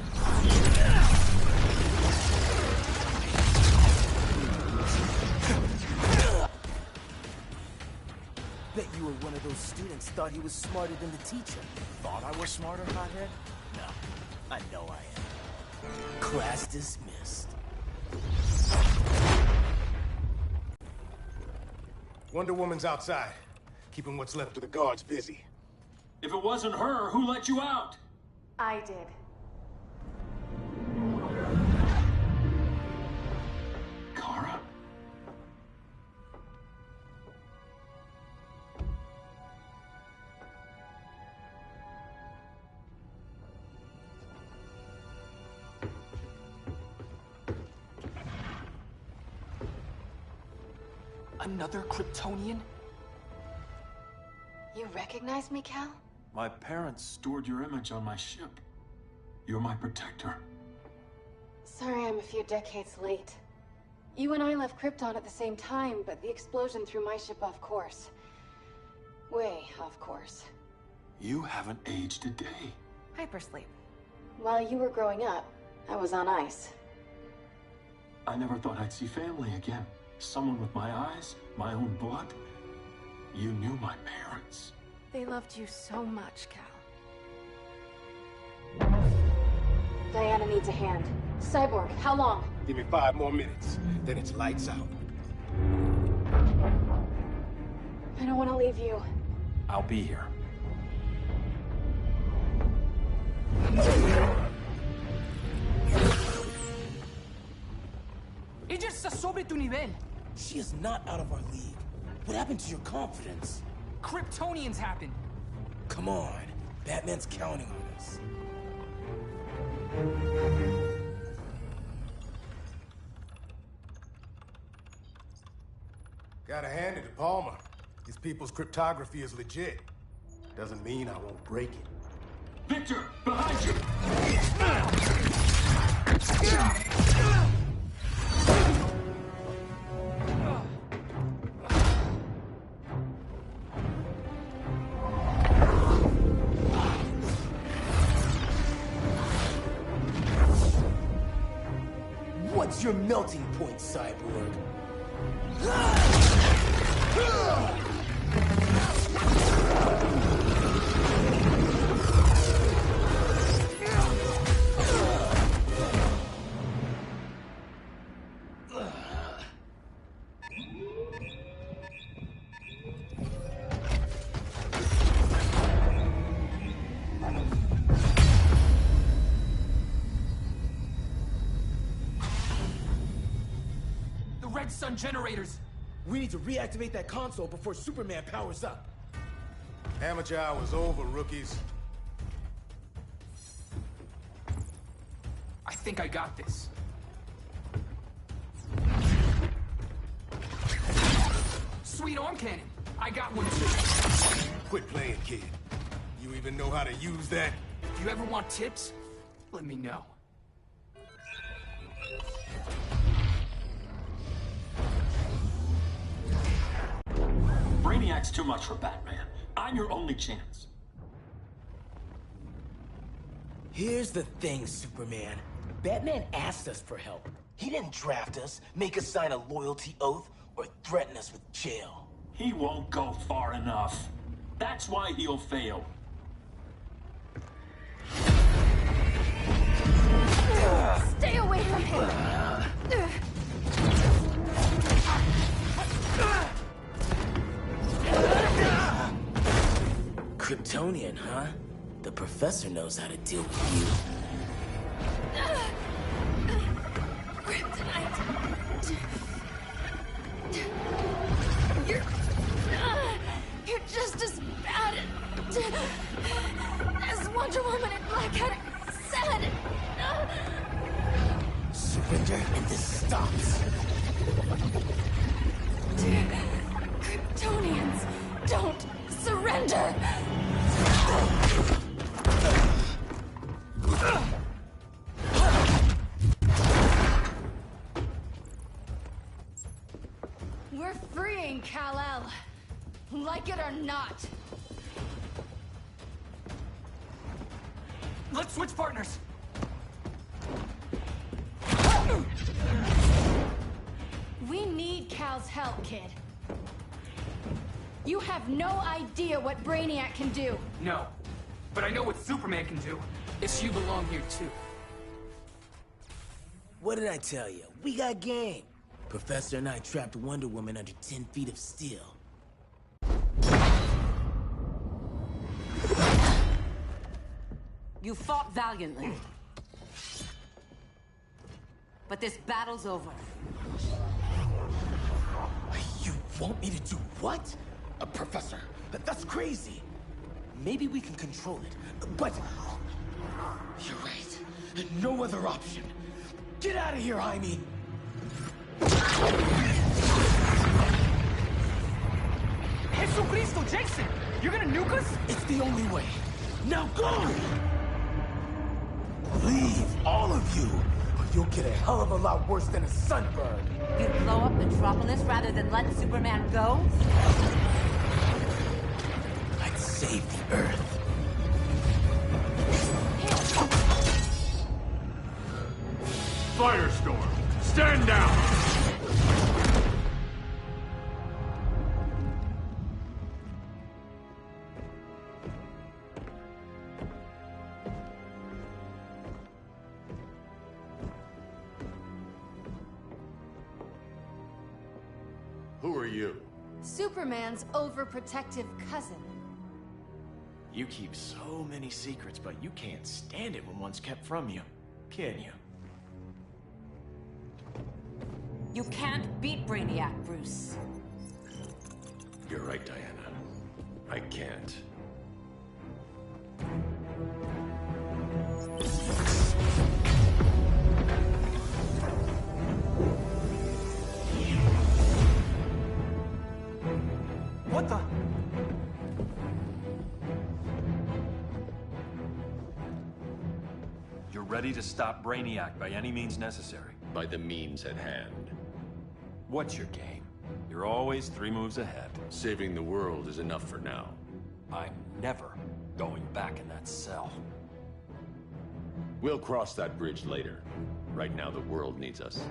Bet you were one of those students thought he was smarter than the teacher. Thought I was smarter, hothead? No, I know I am. Class dismissed. Wonder Woman's outside, keeping what's left of the guards busy. If it wasn't her, who let you out? I did. Kara? Another Kryptonian? You recognize me, Cal? My parents stored your image on my ship. You're my protector. Sorry I'm a few decades late. You and I left Krypton at the same time, but the explosion threw my ship off course. Way off course. You haven't aged a day. Hypersleep. While you were growing up, I was on ice. I never thought I'd see family again. Someone with my eyes, my own blood. You knew my parents. They loved you so much, Cal. Diana needs a hand. Cyborg, how long? Give me 5 more minutes, then it's lights out. I don't want to leave you. I'll be here. Ella está sobre tu nivel. She is not out of our league. What happened to your confidence? Kryptonians happened. Come on. Batman's counting on us. Gotta hand it to Palmer. These people's cryptography is legit. Doesn't mean I won't break it. Victor, behind you! your melting point, Cyborg? Red Sun generators! We need to reactivate that console before Superman powers up. Amateur hour's over, rookies. I think I got this. Sweet arm cannon! I got one too. Quit playing, kid. You even know how to use that? If you ever want tips, let me know. Brainiac's too much for Batman. I'm your only chance. Here's the thing, Superman. Batman asked us for help. He didn't draft us, make us sign a loyalty oath, or threaten us with jail. He won't go far enough. That's why he'll fail. Stay away from him! Kryptonian, huh? The professor knows how to deal with you. Kryptonite! You're just as bad as Wonder Woman and Black Adam said! Surrender and this stops. Kryptonians, don't surrender! We're freeing Kal-El, like it or not. Let's switch partners! We need Cal's help, kid. You have no idea what Brainiac can do. No, but I know what Superman can do. If you belong here too. What did I tell you? We got game. Professor and I trapped Wonder Woman under 10 feet of steel. You fought valiantly. But this battle's over. You want me to do what? Professor, that's crazy. Maybe we can control it, but... You're right. No other option. Get out of here, Jaime! Jesucristo, Jason! You're gonna nuke us? It's the only way. Now go! Leave, all of you, or you'll get a hell of a lot worse than a sunburn. You'd blow up Metropolis rather than let Superman go? I'd save the Earth. Firestorm, stand down! Who are you? Superman's overprotective cousin. You keep so many secrets, but you can't stand it when one's kept from you, can you? You can't beat Brainiac, Bruce. You're right, Diana. I can't. What the? You're ready to stop Brainiac by any means necessary. By the means at hand. What's your game? You're always 3 moves ahead. Saving the world is enough for now. I'm never going back in that cell. We'll cross that bridge later. Right now, the world needs us.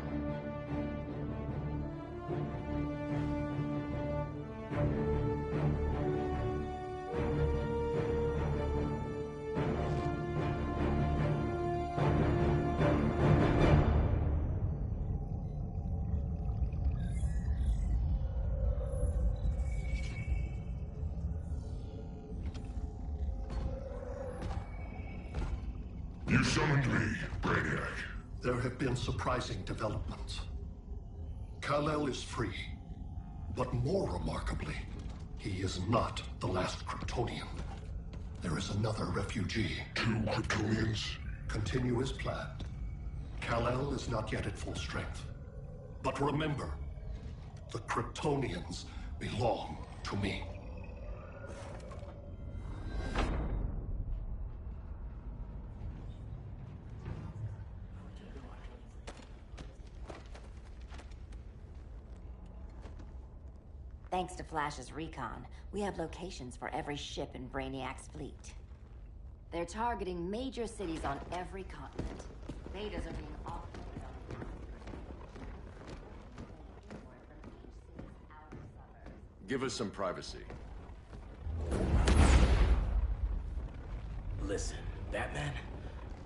You summoned me, Brainiac. There have been surprising developments. Kal-El is free, but more remarkably, he is not the last Kryptonian. There is another refugee. 2 Kryptonians? Continue as planned. Kal-El is not yet at full strength. But remember, the Kryptonians belong to me. Thanks to Flash's recon, we have locations for every ship in Brainiac's fleet. They're targeting major cities on every continent. Betas are being offloaded on Give us some privacy. Listen, Batman,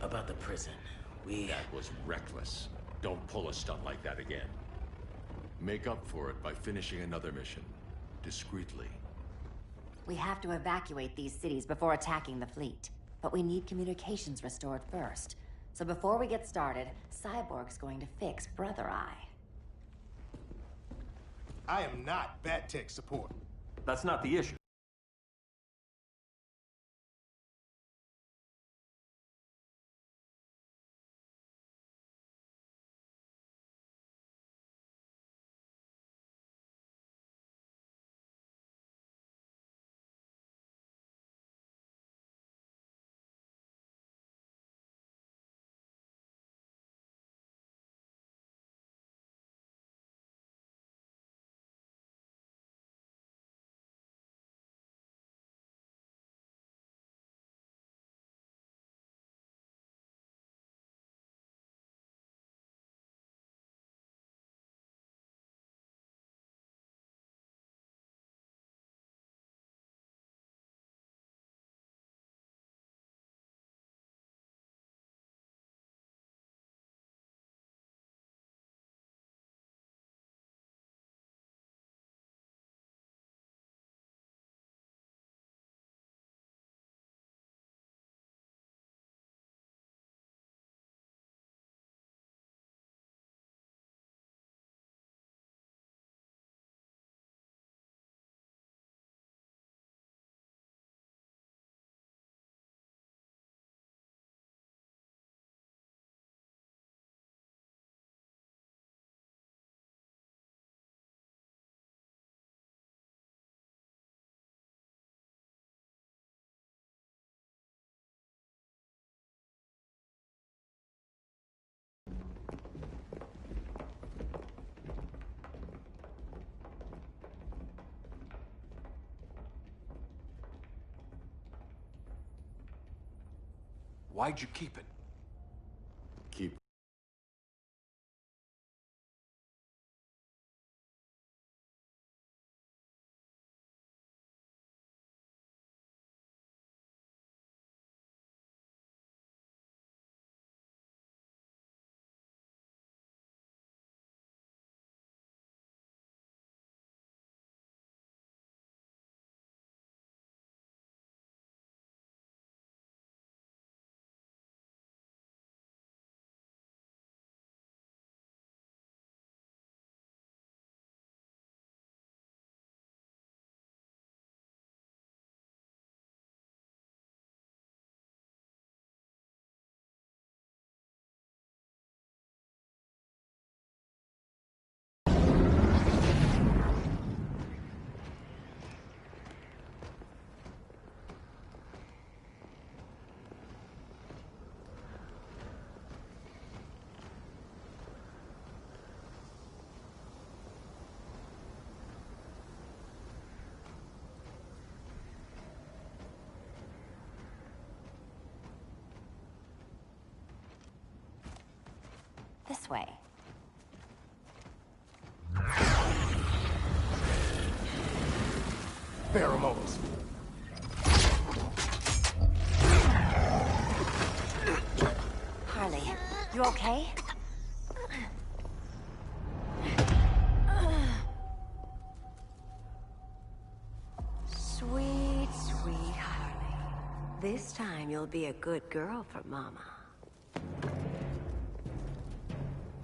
about the prison, That was reckless. Don't pull a stunt like that again. Make up for it by finishing another mission. Discreetly. We have to evacuate these cities before attacking the fleet. But we need communications restored first. So before we get started, Cyborg's going to fix Brother Eye. I am not Bat-Tech support. That's not the issue. Why'd you keep it? Keep this way. Pheromones. Harley, you okay? Sweet, sweet Harley. This time you'll be a good girl for Mama.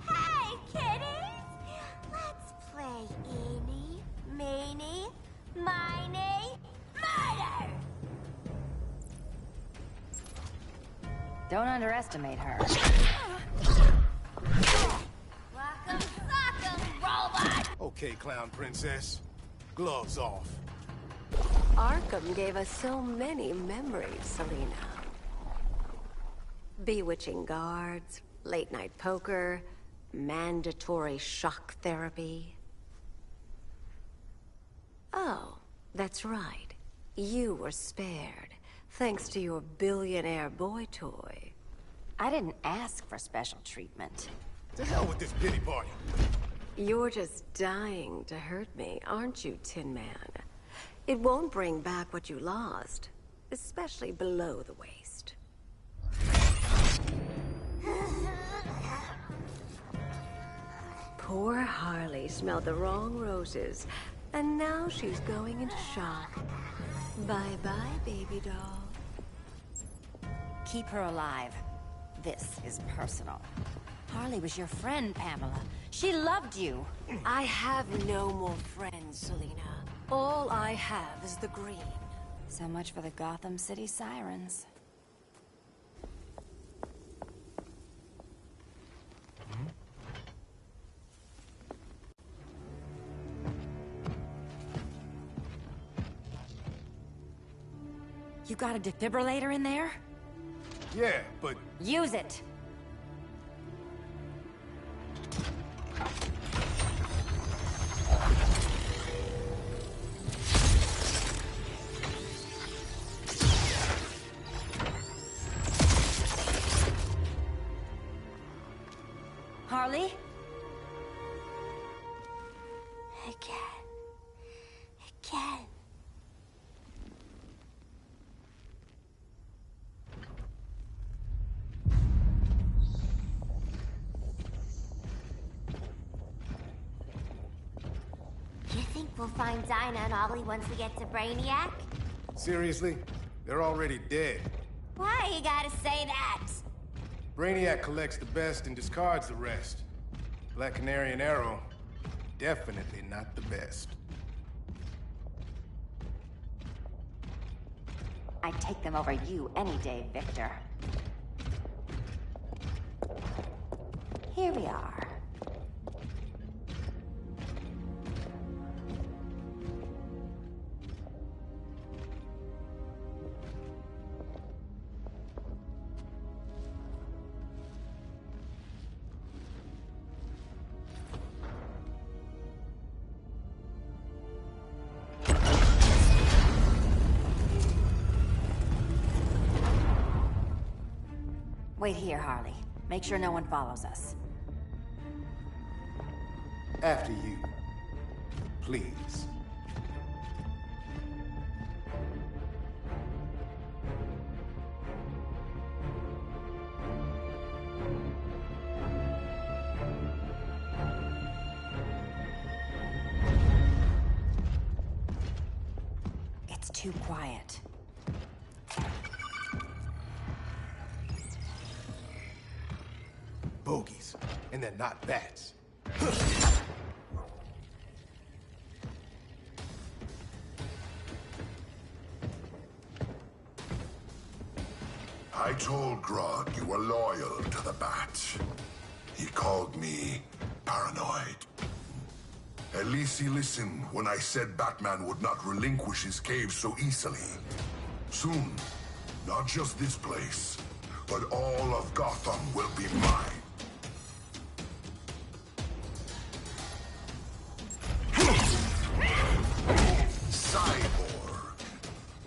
Hey, kiddies! Let's play eeny, meeny, miny, murder! Don't underestimate her. Rock'em sock'em, robot! Okay, clown princess. Gloves off. Arkham gave us so many memories, Selina. Bewitching guards, late-night poker, mandatory shock therapy. Oh, that's right. You were spared, thanks to your billionaire boy toy. I didn't ask for special treatment. To hell with this pity party. You're just dying to hurt me, aren't you, Tin Man? It won't bring back what you lost, especially below the waist. Poor Harley smelled the wrong roses, and now she's going into shock. Bye-bye, baby doll. Keep her alive. This is personal. Harley was your friend, Pamela. She loved you. I have no more friends, Selina. All I have is the green. So much for the Gotham City Sirens. You got a defibrillator in there? Yeah, but... Use it! Harley? Again. Again. You think we'll find Dinah and Ollie once we get to Brainiac? Seriously? They're already dead. Why you gotta say that? Brainiac collects the best and discards the rest. Black Canary and Arrow, definitely not the best. I'd take them over you any day, Victor. Here we are. Wait here, Harley. Make sure no one follows us. After you. Please. It's too quiet. Bogies. And they're not bats. I told Grodd you were loyal to the Bat. He called me paranoid. At least he listened when I said Batman would not relinquish his cave so easily. Soon, not just this place, but all of Gotham will be mine. Cyborg,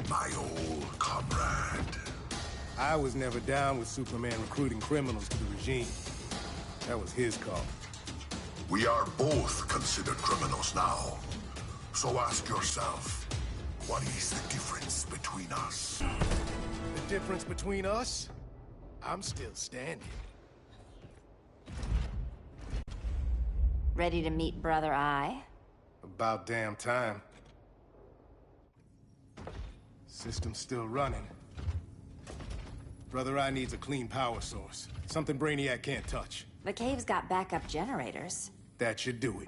my old comrade. I was never down with Superman recruiting criminals to the regime. That was his call. We are both considered criminals now. So ask yourself, what is the difference between us? The difference between us? I'm still standing. Ready to meet Brother Eye? About damn time. System's still running. Brother Eye needs a clean power source. Something Brainiac can't touch. The cave's got backup generators. That should do it.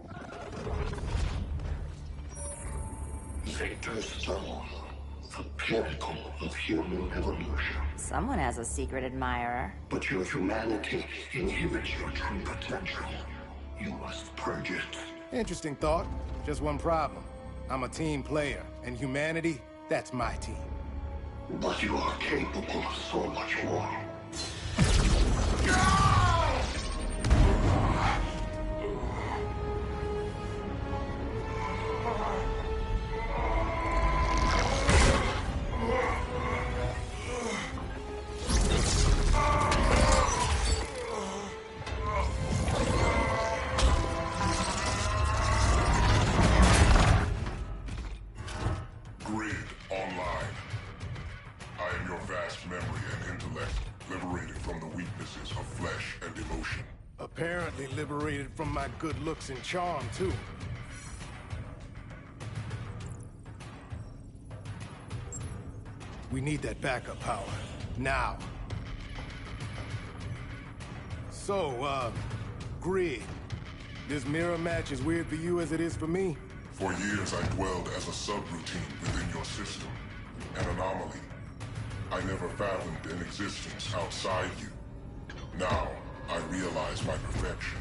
Victor Stone, the pinnacle of human evolution. Someone has a secret admirer. But your humanity inhibits your true potential. You must purge it. Interesting thought. Just one problem. I'm a team player, and humanity, that's my team. But you are capable of so much more. Grid online. I am your vast memory and intellect, liberated from the weaknesses of flesh and emotion. Apparently liberated from my good looks and charm, too. We need that backup power. Now. So, Grid. This mirror match as weird for you as it is for me? For years I dwelled as a subroutine within your system, an anomaly. I never fathomed an existence outside you. Now, I realize my perfection,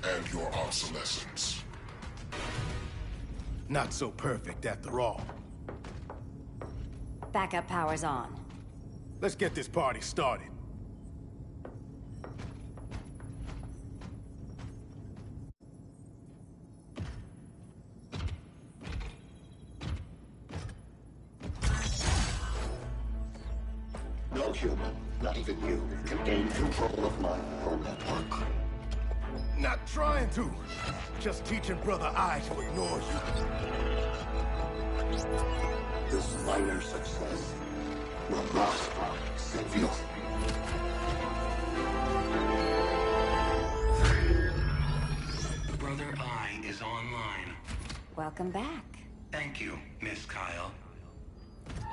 and your obsolescence. Not so perfect after all. Backup power's on. Let's get this party started. No human, not even you, can gain control of my neural network. Not trying to. Just teaching Brother Eye to ignore you. This minor success will not save you. Brother Eye is online. Welcome back. Thank you, Miss Kyle.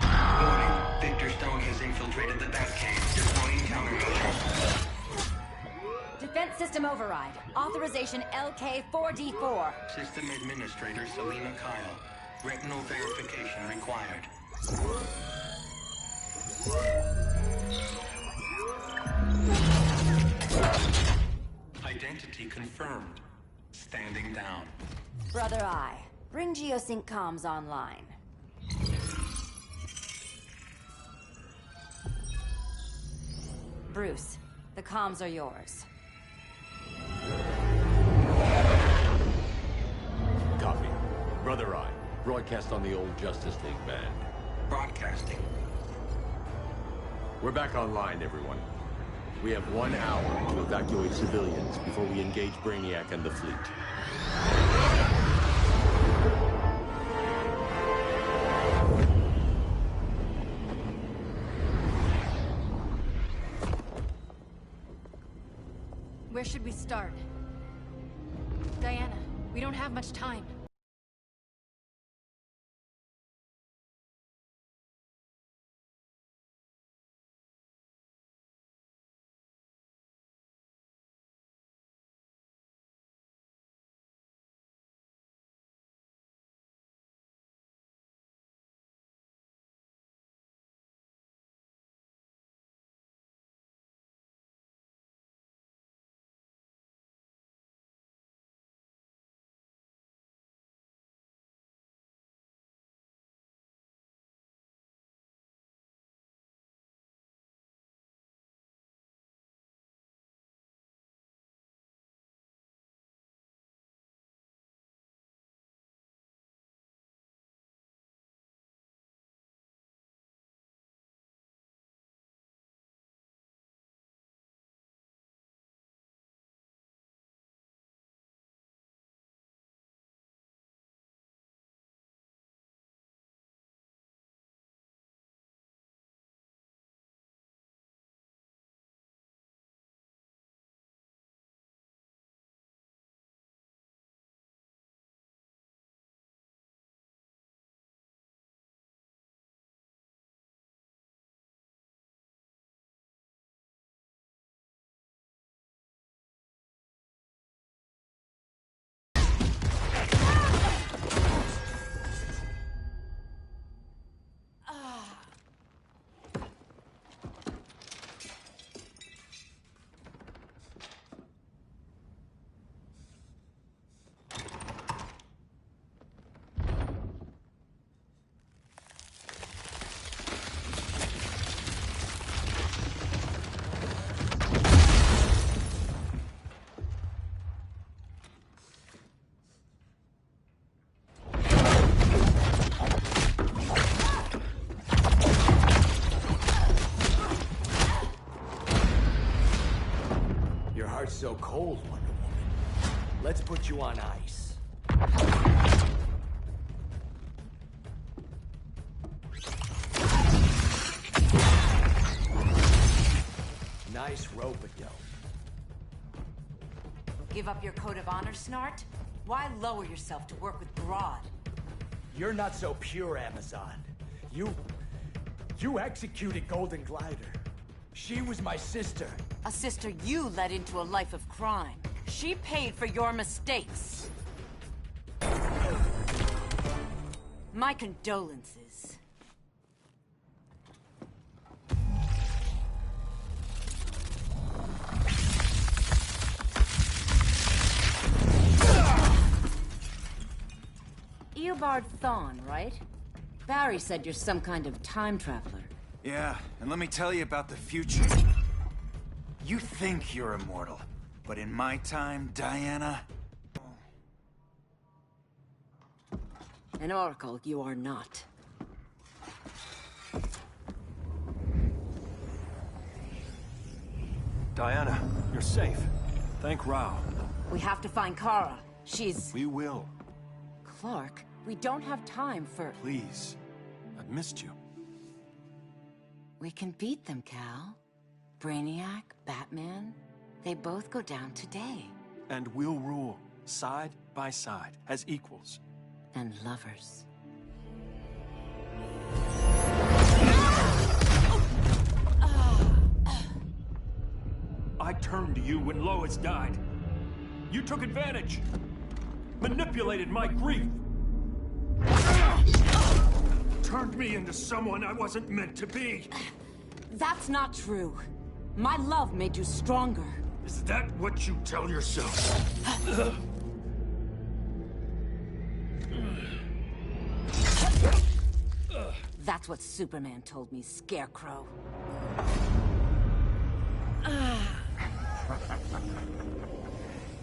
Warning, Victor Stone has infiltrated the Batcave, deploying countermeasures. Defense system override. Authorization LK4D4. System Administrator Selena Kyle. Retinal verification required. Identity confirmed. Standing down. Brother Eye, bring Geosync comms online. Bruce, the comms are yours. Copy. Brother Eye, broadcast on the old Justice League band. Broadcasting. We're back online, everyone. We have 1 hour to evacuate civilians before we engage Brainiac and the fleet. Where should we start? Diana, we don't have much time. so cold, Wonder Woman. Let's put you on ice. Nice rope-a-dope. Give up your code of honor, Snart? Why lower yourself to work with Grodd? You're not so pure, Amazon. You executed Golden Glider. She was my sister. A sister you led into a life of crime. She paid for your mistakes. My condolences. Eobard Thawne, right? Barry said you're some kind of time traveler. Yeah, and let me tell you about the future. You think you're immortal, but in my time, Diana... An oracle, you are not. Diana, you're safe. Thank Rao. We have to find Kara. She's... We will. Clark, we don't have time for... Please. I've missed you. We can beat them, Cal. Brainiac, Batman, they both go down today. And we'll rule, side by side, as equals. And lovers. I turned to you when Lois died. You took advantage. Manipulated my grief. Turned me into someone I wasn't meant to be. That's not true. My love made you stronger. Is that what you tell yourself? That's what Superman told me, Scarecrow.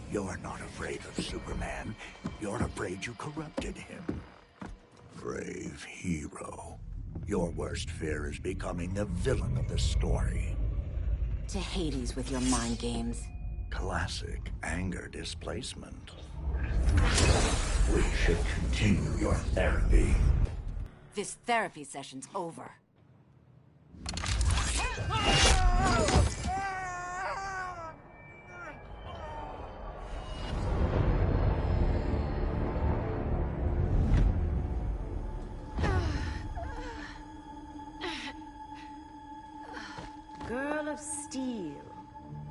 You're not afraid of Superman. You're afraid you corrupted him. Brave hero. Your worst fear is becoming the villain of the story. To Hades with your mind games. Classic anger displacement. We should continue your therapy. This therapy session's over. Girl of Steel,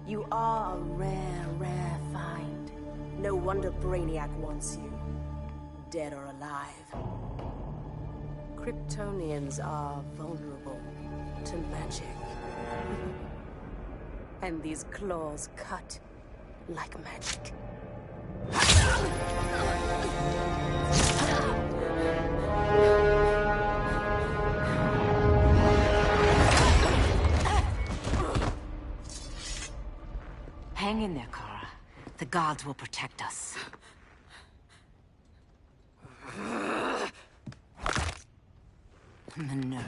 you are a rare, rare find. No wonder Brainiac wants you, dead or alive. Kryptonians are vulnerable to magic. And these claws cut like magic. Hang in there, Kara. The gods will protect us. Minerva.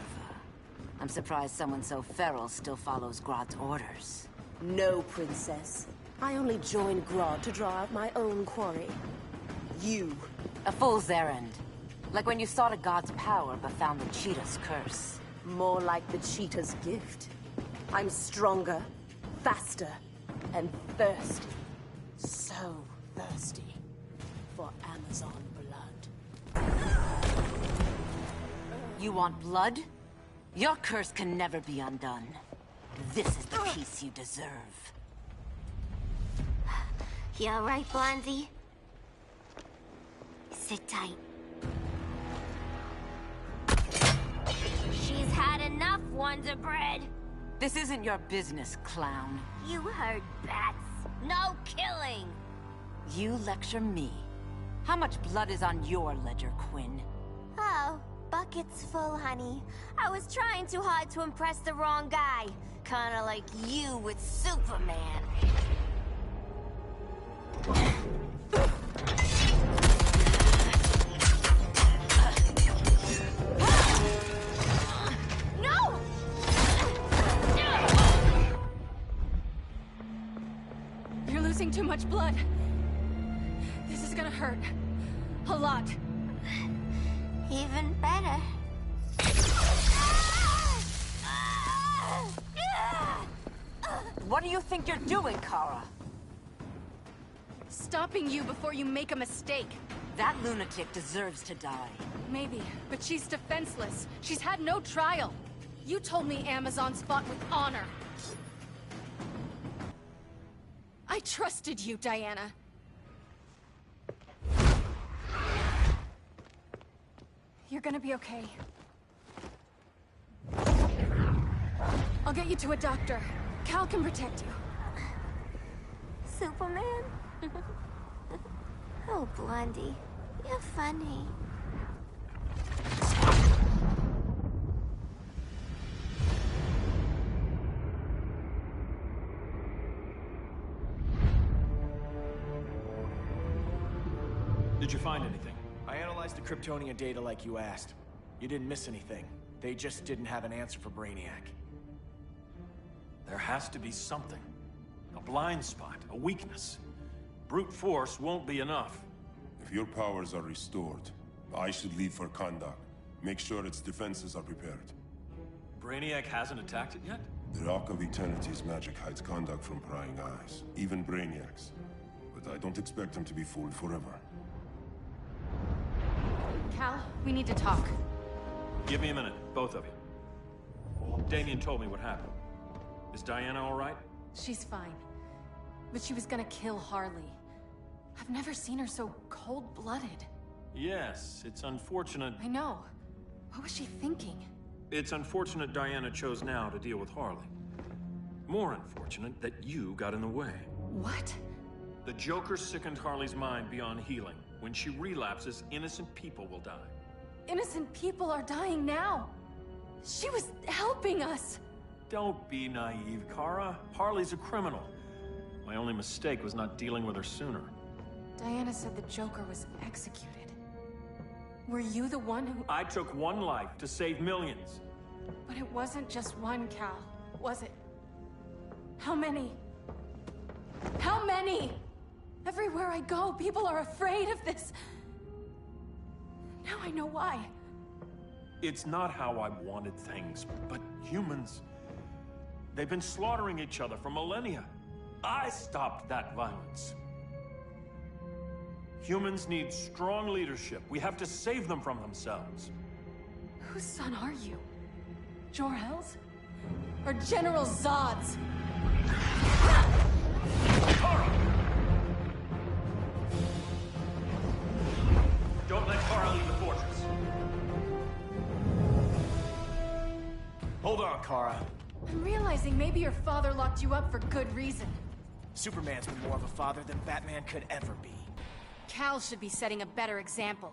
I'm surprised someone so feral still follows Grodd's orders. No, princess. I only joined Grodd to draw out my own quarry. You. A fool's errand. Like when you sought a god's power but found the cheetah's curse. More like the cheetah's gift. I'm stronger, faster, and thirsty. So thirsty for Amazon blood. You want blood? Your curse can never be undone. This is the peace you deserve. You alright, Blondie? Sit tight. She's had enough, Wonder Bread. This isn't your business, clown. You heard bats. No killing. You lecture me. How much blood is on your ledger, Quinn? Oh, bucket's full, honey. I was trying too hard to impress the wrong guy. Kinda like you with Superman. No! You're losing much blood. This is gonna hurt. A lot. Even better. What do you think you're doing, Kara? Stopping you before you make a mistake. That lunatic deserves to die. Maybe, but she's defenseless. She's had no trial. You told me Amazons fought with honor. I trusted you, Diana. You're gonna be okay. I'll get you to a doctor. Cal can protect you. Superman? Oh, Blondie, you're funny. Did you find anything? I analyzed the Kryptonian data like you asked. You didn't miss anything. They just didn't have an answer for Brainiac. There has to be something. A blind spot, a weakness. Brute force won't be enough. If your powers are restored, I should leave for Kahndaq. Make sure its defenses are prepared. Brainiac hasn't attacked it yet? The Rock of Eternity's magic hides Kahndaq from prying eyes, even Brainiac's. But I don't expect him to be fooled forever. Cal, we need to talk. Give me a minute, both of you. Damien told me what happened. Is Diana all right? She's fine. But she was gonna kill Harley. I've never seen her so cold-blooded. Yes, it's unfortunate. I know. What was she thinking? It's unfortunate Diana chose now to deal with Harley. More unfortunate that you got in the way. What? The Joker sickened Harley's mind beyond healing. When she relapses, innocent people will die. Innocent people are dying now. She was helping us. Don't be naive, Kara. Harley's a criminal. My only mistake was not dealing with her sooner. Diana said the Joker was executed. Were you the one who... I took one life to save millions. But it wasn't just one, Cal, was it? How many? How many? Everywhere I go, people are afraid of this. Now I know why. It's not how I wanted things, but humans... They've been slaughtering each other for millennia. I stopped that violence. Humans need strong leadership. We have to save them from themselves. Whose son are you? Jor-El's? Or General Zod's? Kara! Don't let Kara leave the fortress. Hold on, Kara. I'm realizing maybe your father locked you up for good reason. Superman's been more of a father than Batman could ever be. Cal should be setting a better example.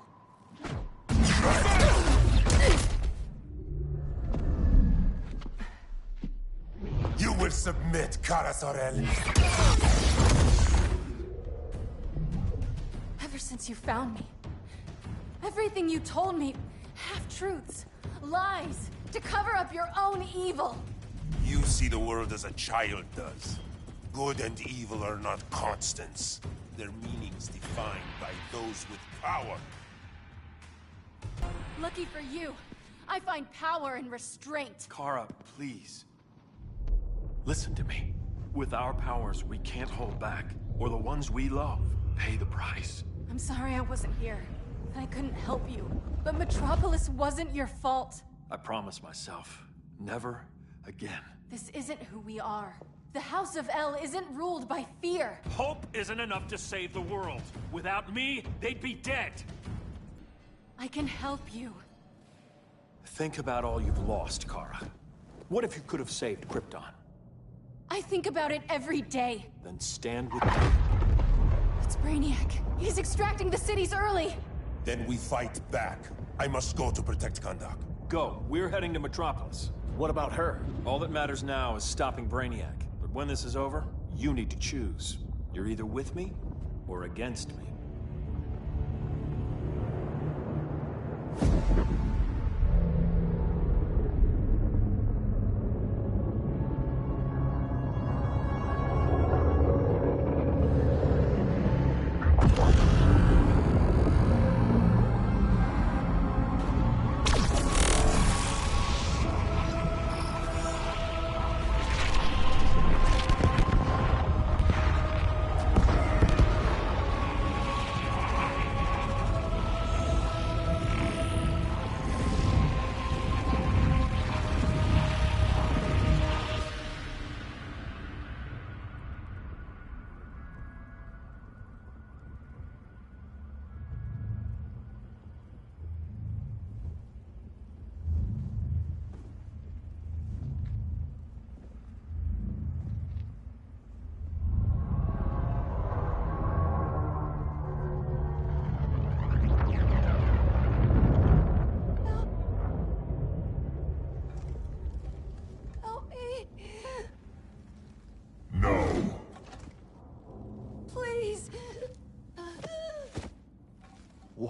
You will submit, Kara Zor-El. Ever since you found me, everything you told me, half-truths, lies, to cover up your own evil. You see the world as a child does. Good and evil are not constants. Their meanings defined by those with power. Lucky for you, I find power in restraint. Kara, please. Listen to me. With our powers, we can't hold back, or the ones we love pay the price. I'm sorry I wasn't here, and I couldn't help you. But Metropolis wasn't your fault. I promise myself, never again. This isn't who we are. The House of El isn't ruled by fear. Hope isn't enough to save the world. Without me, they'd be dead. I can help you. Think about all you've lost, Kara. What if you could have saved Krypton? I think about it every day. Then stand with me. It's Brainiac. He's extracting the cities early. Then we fight back. I must go to protect Kahndaq. Go. We're heading to Metropolis. What about her? All that matters now is stopping Brainiac. But when this is over, you need to choose. You're either with me or against me.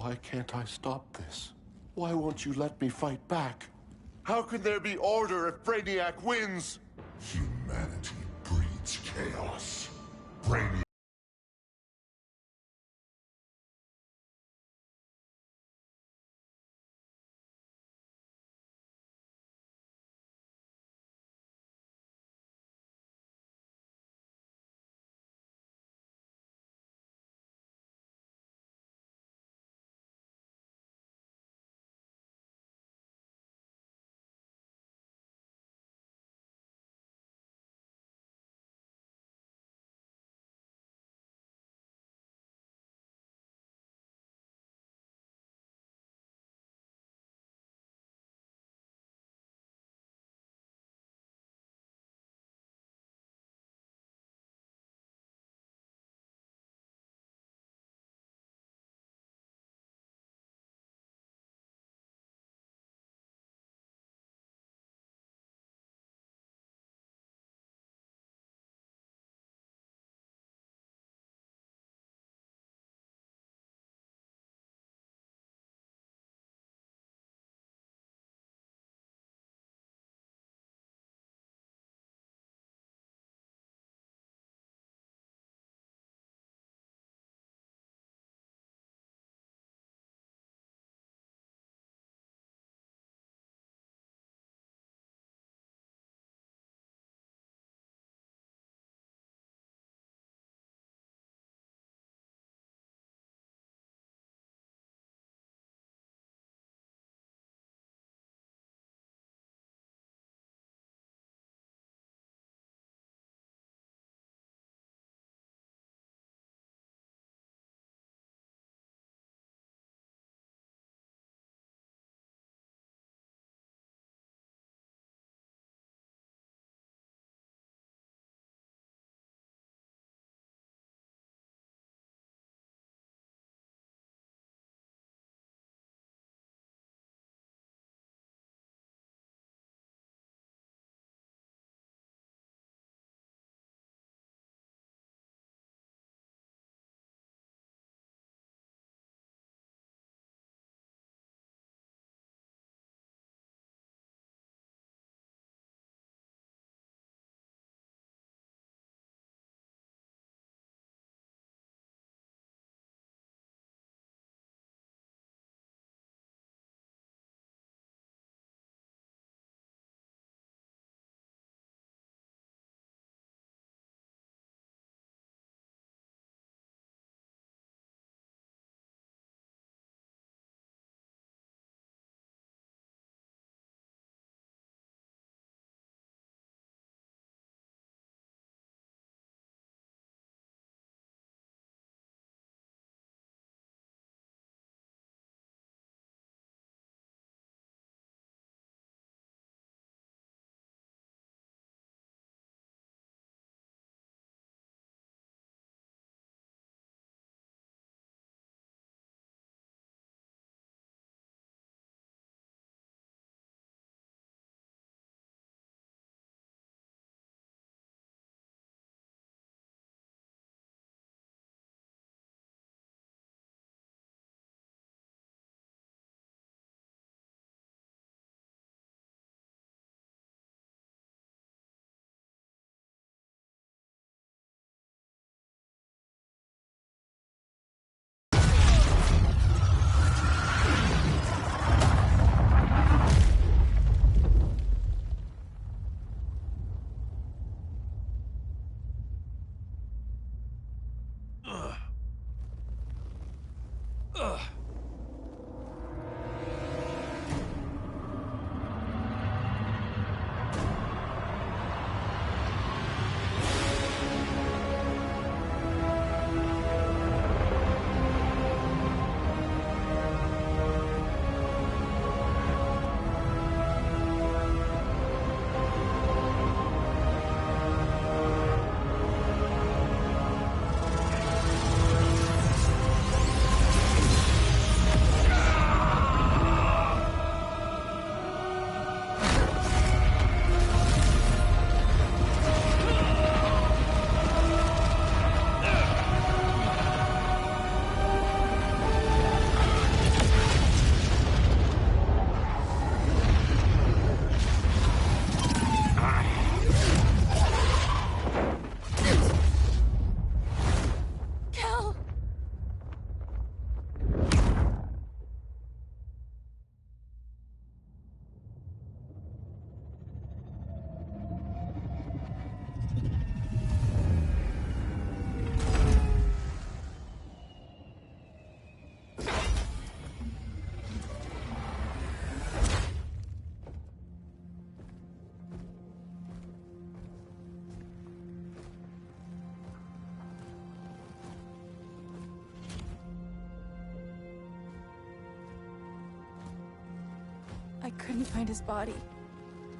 Why can't I stop this? Why won't you let me fight back? How can there be order if Brainiac wins? Humanity breeds chaos. Brainiac I couldn't find his body.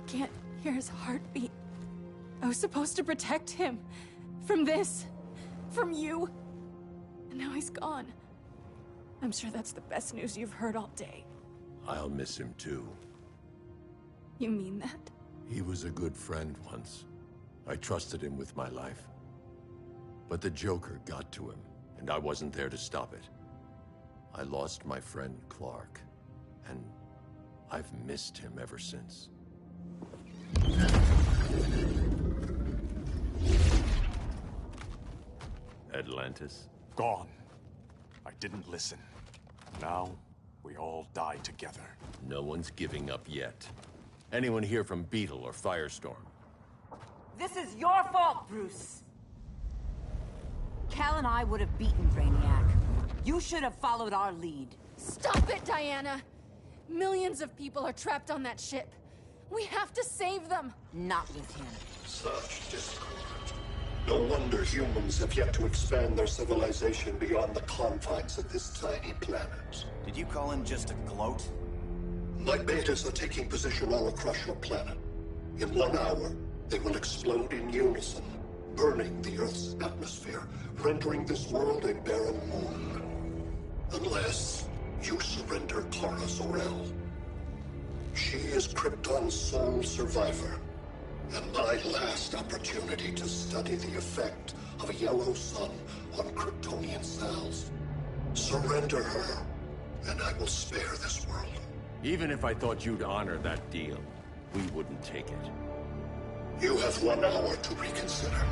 Can't hear his heartbeat. I was supposed to protect him. From this. From you. And now he's gone. I'm sure that's the best news you've heard all day. I'll miss him too. You mean that? He was a good friend once. I trusted him with my life. But the Joker got to him, and I wasn't there to stop it. I lost my friend Clark, and I've missed him ever since. Atlantis? Gone. I didn't listen. Now, we all die together. No one's giving up yet. Anyone here from Beetle or Firestorm? This is your fault, Bruce. Cal and I would have beaten Brainiac. You should have followed our lead. Stop it, Diana! Millions of people are trapped on that ship. We have to save them! Not with him. Such discord. No wonder humans have yet to expand their civilization beyond the confines of this tiny planet. Did you call him just a gloat? My betas are taking position all across your planet. In 1 hour, they will explode in unison, burning the Earth's atmosphere, rendering this world a barren moon. Unless you surrender Kara Zor-El. She is Krypton's sole survivor, and my last opportunity to study the effect of a yellow sun on Kryptonian cells. Surrender her, and I will spare this world. Even if I thought you'd honor that deal, we wouldn't take it. You have 1 hour to reconsider.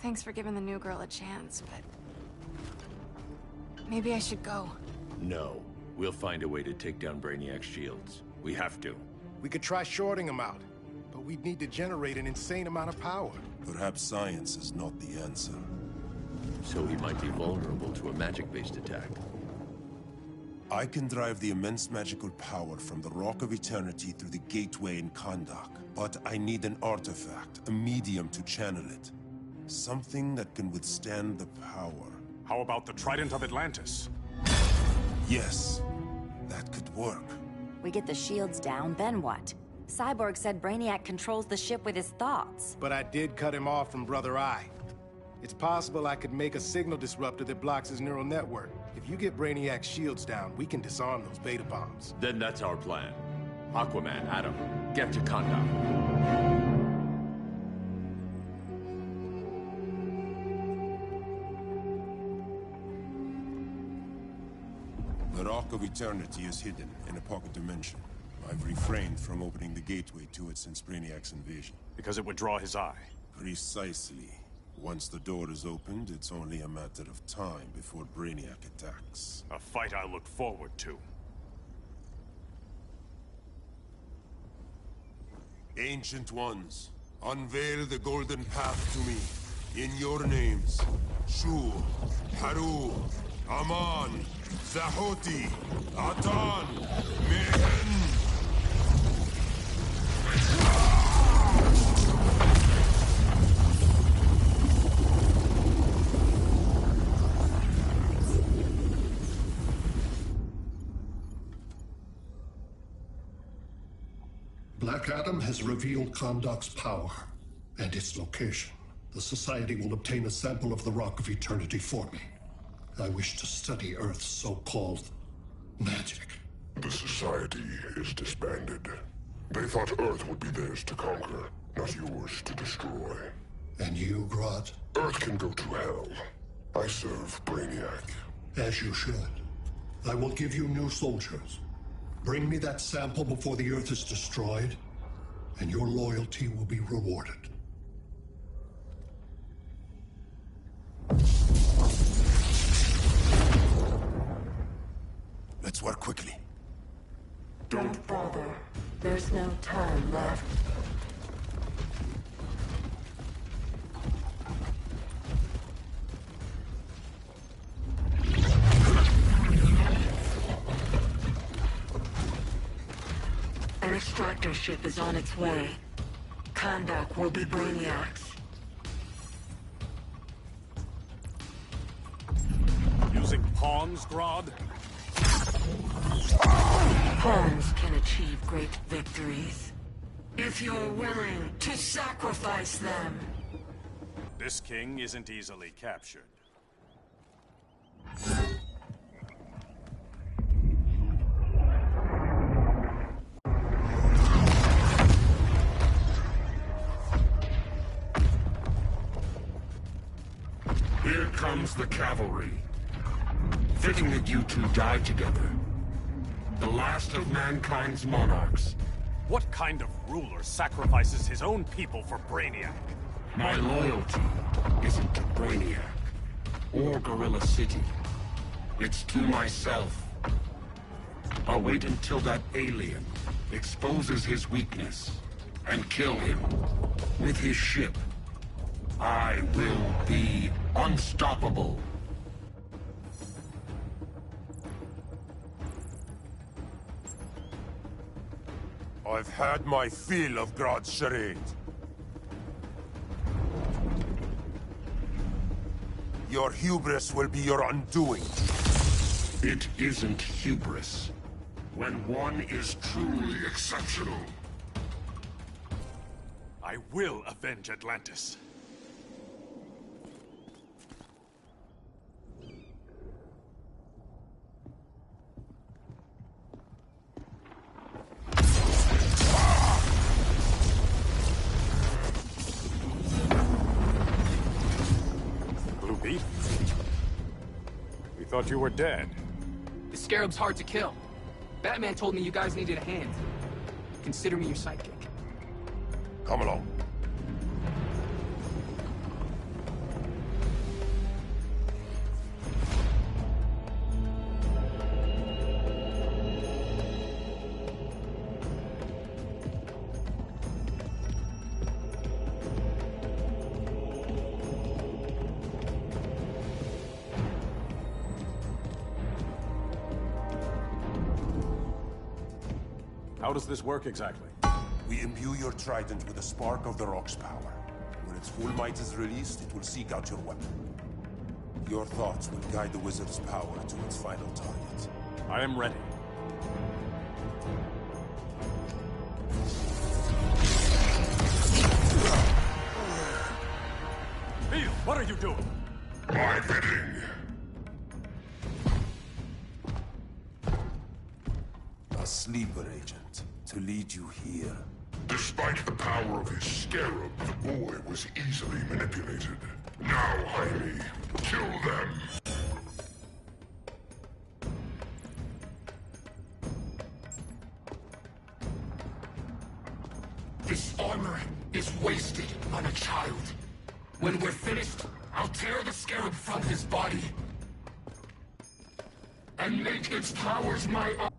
Thanks for giving the new girl a chance, but... maybe I should go. No. We'll find a way to take down Brainiac's shields. We have to. We could try shorting him out, but we'd need to generate an insane amount of power. Perhaps science is not the answer. So he might be vulnerable to a magic-based attack. I can drive the immense magical power from the Rock of Eternity through the gateway in Kahndaq, but I need an artifact, a medium to channel it. Something that can withstand the power. How about the Trident of Atlantis? Yes, that could work. We get the shields down, then what? Cyborg said Brainiac controls the ship with his thoughts. But I did cut him off from Brother Eye. It's possible I could make a signal disruptor that blocks his neural network. If you get Brainiac's shields down, we can disarm those beta bombs. Then that's our plan. Aquaman, Adam, get to Kahndaq. The Rock of Eternity is hidden in a pocket dimension. I've refrained from opening the gateway to it since Brainiac's invasion. Because it would draw his eye. Precisely. Once the door is opened, it's only a matter of time before Brainiac attacks. A fight I look forward to. Ancient Ones, unveil the golden path to me. In your names, Shu, Haru, Aman, Zahoti, Atan, Mehen! Black Adam has revealed Kahndaq's power and its location. The Society will obtain a sample of the Rock of Eternity for me. I wish to study Earth's so-called magic. The Society is disbanded. They thought Earth would be theirs to conquer, not yours to destroy. And you, Grodd? Earth can go to hell. I serve Brainiac. As you should. I will give you new soldiers. Bring me that sample before the Earth is destroyed, and your loyalty will be rewarded. Let's work quickly. Don't bother. There's no time left. An extractor ship is on its way. Kahndaq will be Brainiac's. Using pawns, Grodd? Pawns can achieve great victories if you're willing to sacrifice them. This king isn't easily captured. Here comes the cavalry. Fitting that you two die together. The last of mankind's monarchs. What kind of ruler sacrifices his own people for Brainiac? My loyalty isn't to Brainiac or Gorilla City. It's to myself. I'll wait until that alien exposes his weakness and kill him with his ship. I will be unstoppable. I've had my fill of Grodd's charade. Your hubris will be your undoing. It isn't hubris when one is truly exceptional. I will avenge Atlantis. We thought you were dead. The Scarab's hard to kill. Batman told me you guys needed a hand. Consider me your sidekick. Come along. How does this work exactly? We imbue your trident with a spark of the Rock's power. When its full might is released, it will seek out your weapon. Your thoughts will guide the wizard's power to its final target. I am ready. Neil, what are you doing? My bidding. A sleeper agent to lead you here. Despite the power of his scarab, the boy was easily manipulated. Now, Jaime, kill them. This armor is wasted on a child. When we're finished, I'll tear the scarab from his body and make its powers my own.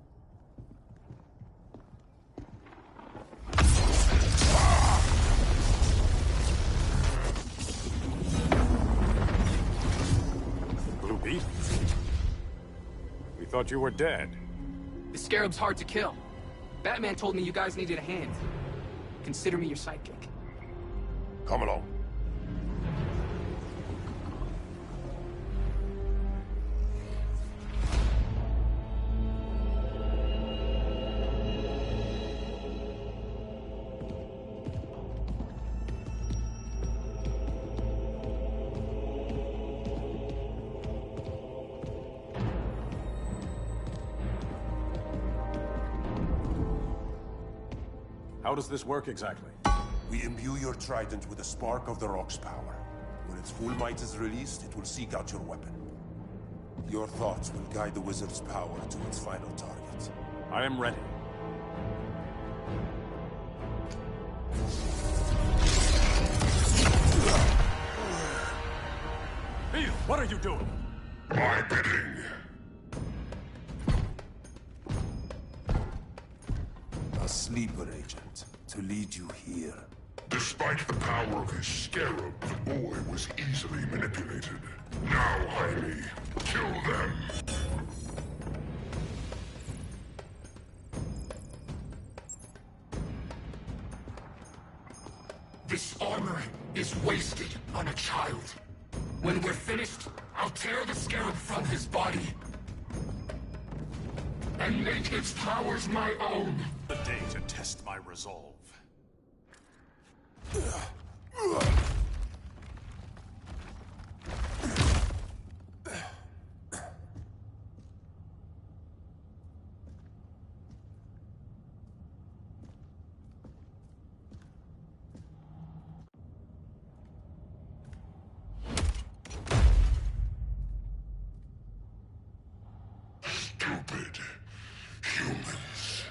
We thought you were dead. The Scarab's hard to kill. Batman told me you guys needed a hand. Consider me your sidekick. Come along. How does this work exactly? We imbue your trident with a spark of the Rock's power. When its full might is released, it will seek out your weapon. Your thoughts will guide the wizard's power to its final target. I am ready. Neil, what are you doing? My bidding. A sleeper agent to lead you here. Despite the power of his scarab, the boy was easily manipulated. Now, Jaime, kill them. This armor is wasted on a child. When we're finished, I'll tear the scarab from his body and make its powers my own. The day to test my resolve. Stupid humans.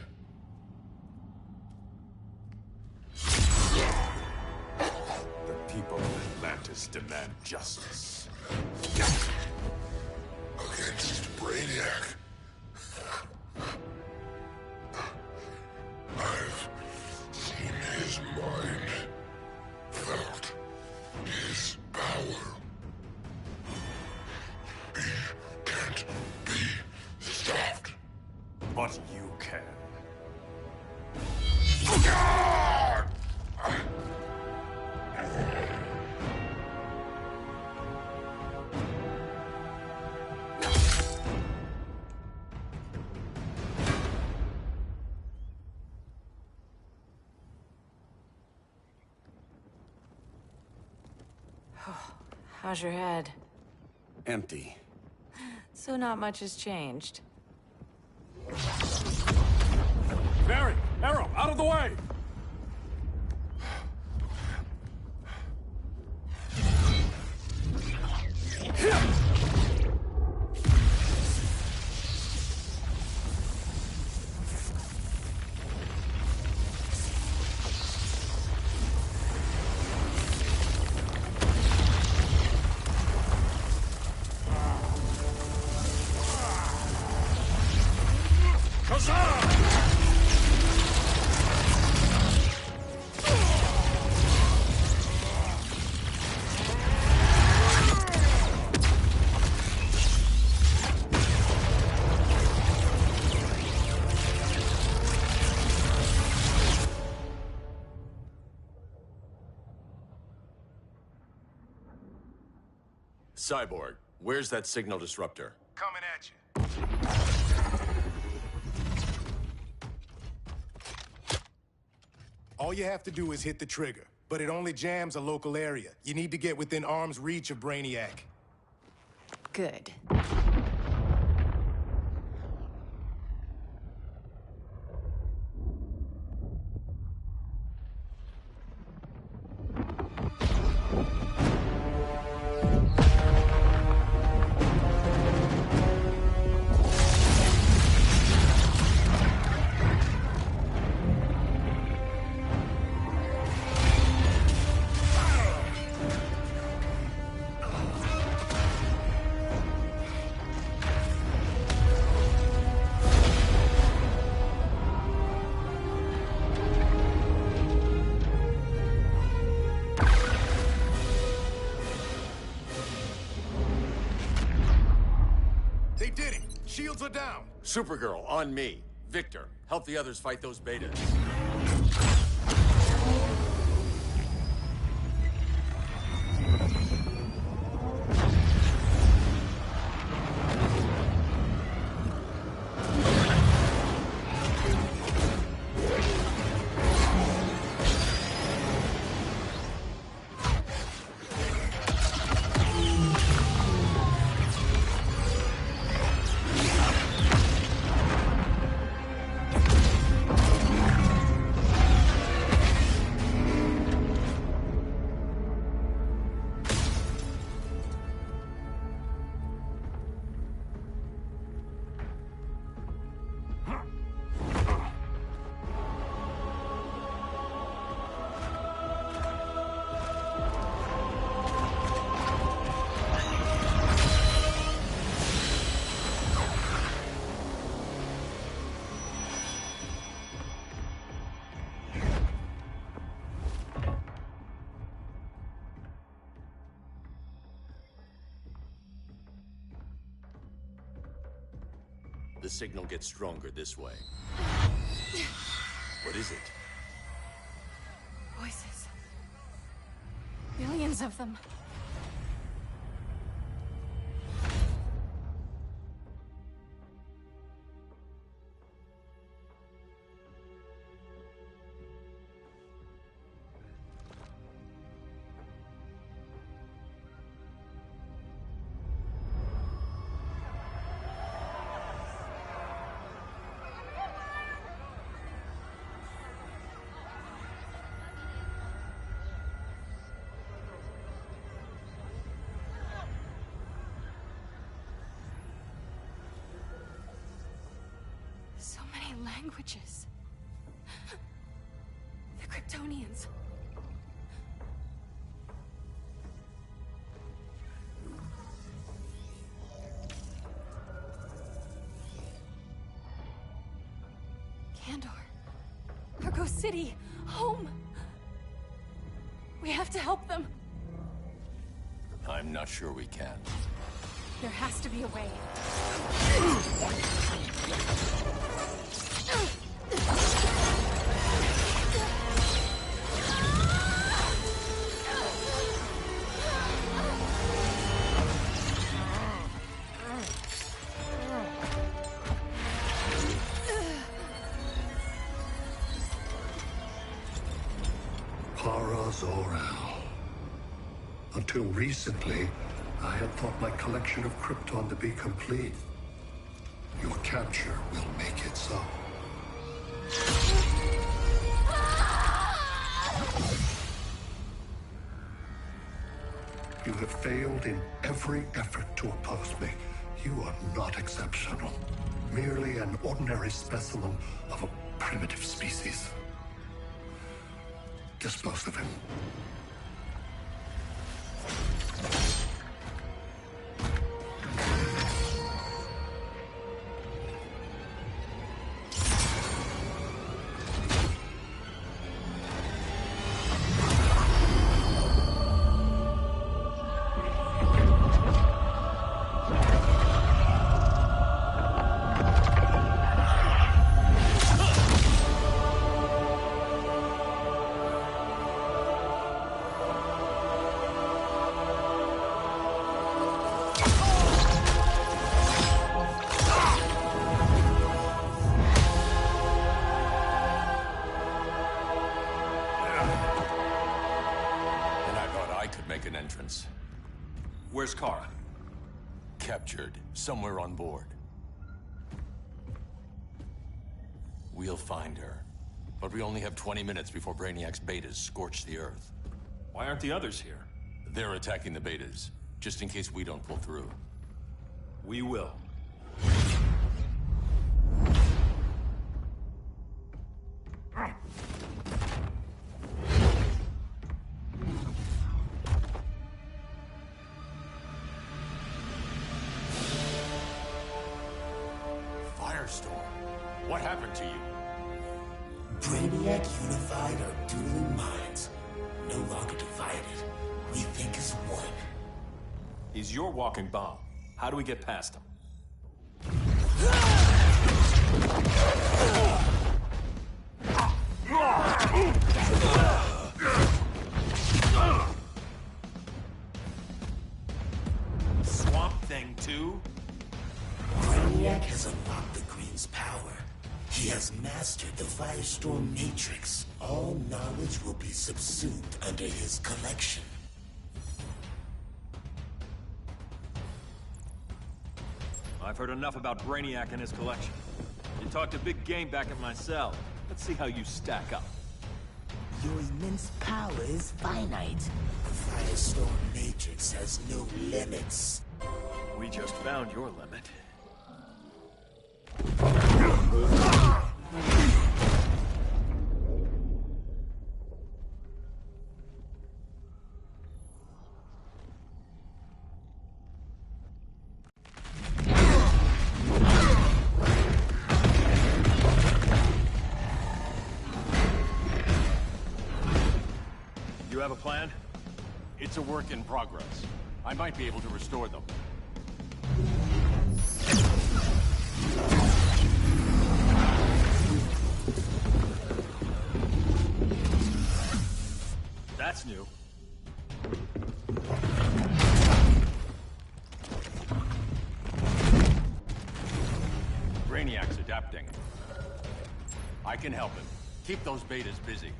The people of Atlantis demand justice. Against Brainiac. I've seen his mind, felt his power. He can't be stopped. But you can. How's your head? Empty. So not much has changed. Barry! Arrow! Out of the way! Cyborg, where's that signal disruptor? Coming at you. All you have to do is hit the trigger, but it only jams a local area. You need to get within arm's reach of Brainiac. Good. They did it! Shields are down! Supergirl, on me. Victor, help the others fight those betas. The signal gets stronger this way. What is it? Voices. Millions of them. languages. The Kryptonians. Kandor. Argo City. Home. We have to help them. I'm not sure we can. There has to be a way. Until recently, I had thought my collection of Krypton to be complete. Your capture will make it so. You have failed in every effort to oppose me. You are not exceptional. Merely an ordinary specimen of a primitive species. Dispose of him. Where's Kara? Captured, somewhere on board. We'll find her. But we only have 20 minutes before Brainiac's betas scorch the Earth. Why aren't the others here? They're attacking the betas, just in case we don't pull through. We will. What happened to you? Brainiac unified our dueling minds. No longer divided. We think as one. He's your walking bomb. How do we get past him? Swamp Thing 2? Brainiac has unlocked the Green's power. He has mastered the Firestorm Matrix. All knowledge will be subsumed under his collection. I've heard enough about Brainiac and his collection. You talked a big game back at my cell. Let's see how you stack up. Your immense power is finite. The Firestorm Matrix has no limits. We just found your limit. You have a plan? It's a work in progress. I might be able to restore them. That's new. Brainiac's adapting. I can help him. Keep those betas busy.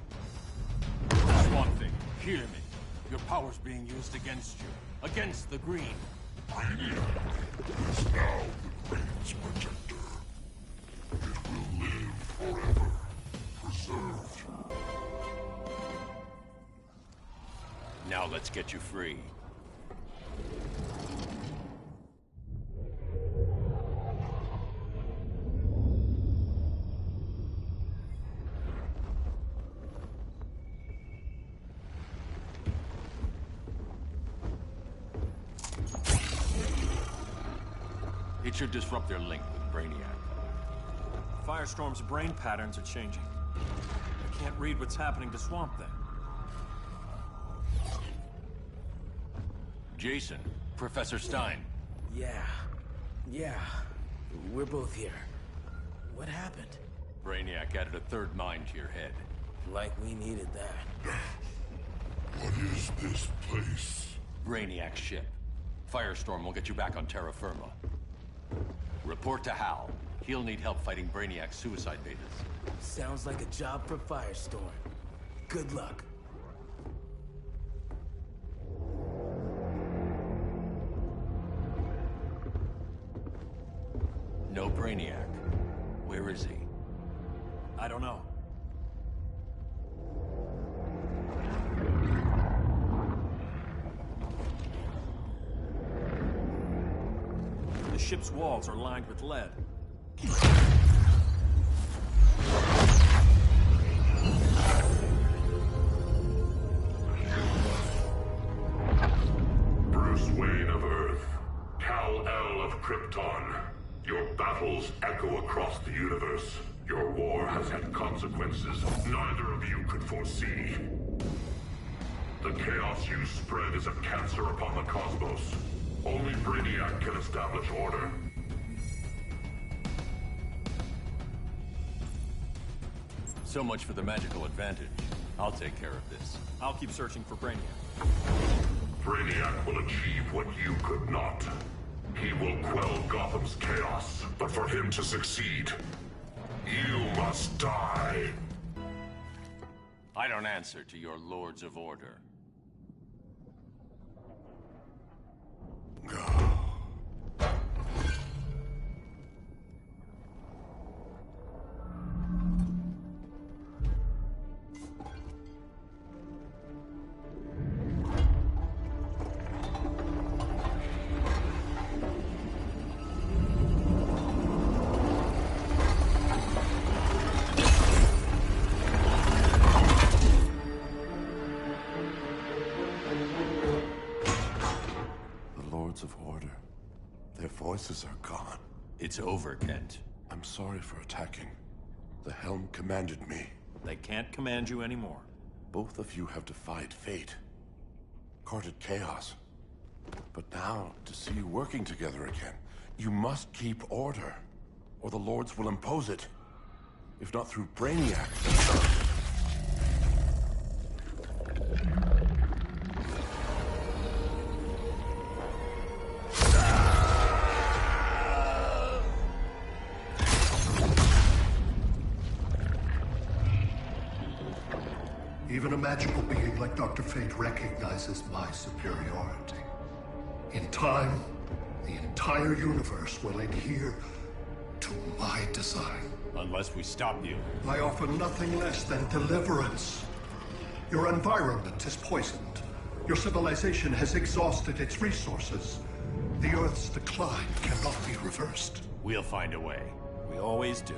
Swamp Thing, hear me. Your power's being used against you. Against the Green. Brainiac is now the Green's protector. It will live forever. Preserved. Now let's get you free. It should disrupt their link with Brainiac. Firestorm's brain patterns are changing. I can't read what's happening to Swamp Thing. Jason, Professor Stein. Yeah. We're both here. What happened? Brainiac added a third mind to your head. Like we needed that. What is this place? Brainiac's ship. Firestorm will get you back on terra firma. Report to Hal. He'll need help fighting Brainiac's suicide betas. Sounds like a job for Firestorm. Good luck. No Brainiac. Where is he? I don't know. The ship's walls are lined with lead. Bruce Wayne of Earth, Kal-El of Krypton. Your battles echo across the universe. Your war has had consequences neither of you could foresee. The chaos you spread is a cancer upon the cosmos. Only Brainiac can establish order. So much for the magical advantage. I'll take care of this. I'll keep searching for Brainiac. Brainiac will achieve what you could not. He will quell Gotham's chaos, but for him to succeed, you must die. I don't answer to your Lords of Order. Of order. Their voices are gone. It's over, Kent. I'm sorry for attacking. The Helm commanded me. They can't command you anymore. Both of you have defied fate. Courted chaos. But now, to see you working together again, you must keep order, or the Lords will impose it. If not through Brainiac. Even a magical being like Dr. Fate recognizes my superiority. In time, the entire universe will adhere to my design. Unless we stop you. I offer nothing less than deliverance. Your environment is poisoned. Your civilization has exhausted its resources. The Earth's decline cannot be reversed. We'll find a way. We always do.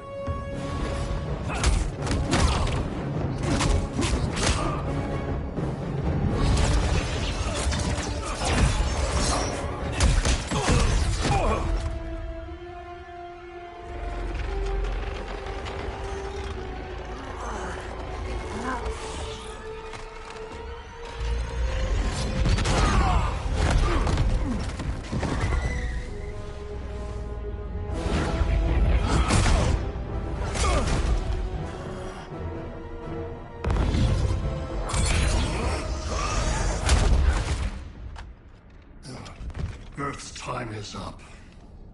Earth's time is up.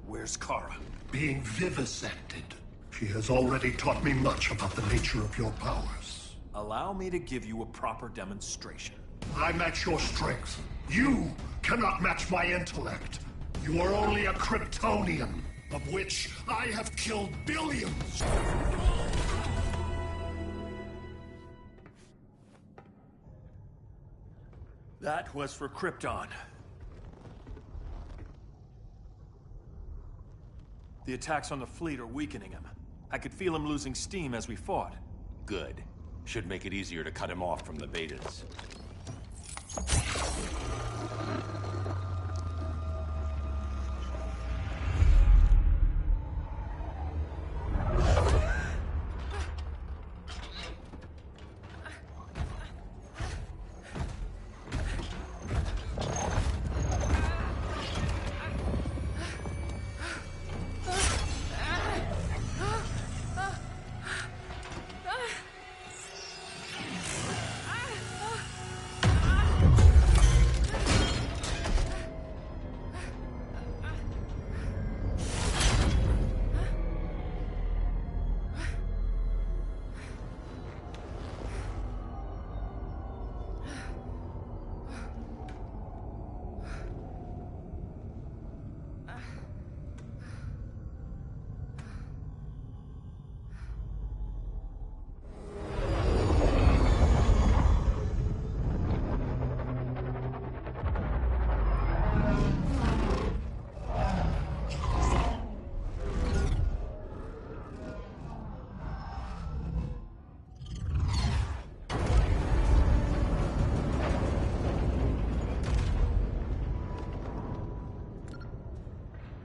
Where's Kara? Being vivisected. She has already taught me much about the nature of your powers. Allow me to give you a proper demonstration. I match your strength. You cannot match my intellect. You are only a Kryptonian, of which I have killed billions. That was for Krypton. The attacks on the fleet are weakening him. I could feel him losing steam as we fought. Good. Should make it easier to cut him off from the betas.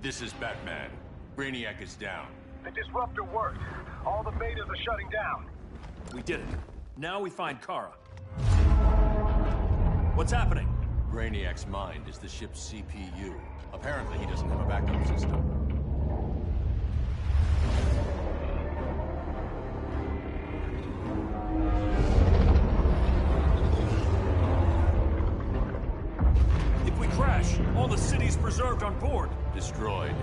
This is Batman. Brainiac is down. The disruptor worked. All the betas are shutting down. We did it. Now we find Kara. What's happening? Brainiac's mind is the ship's CPU. Apparently, he doesn't have a backup system. If we crash, all the city's preserved on board. Destroyed.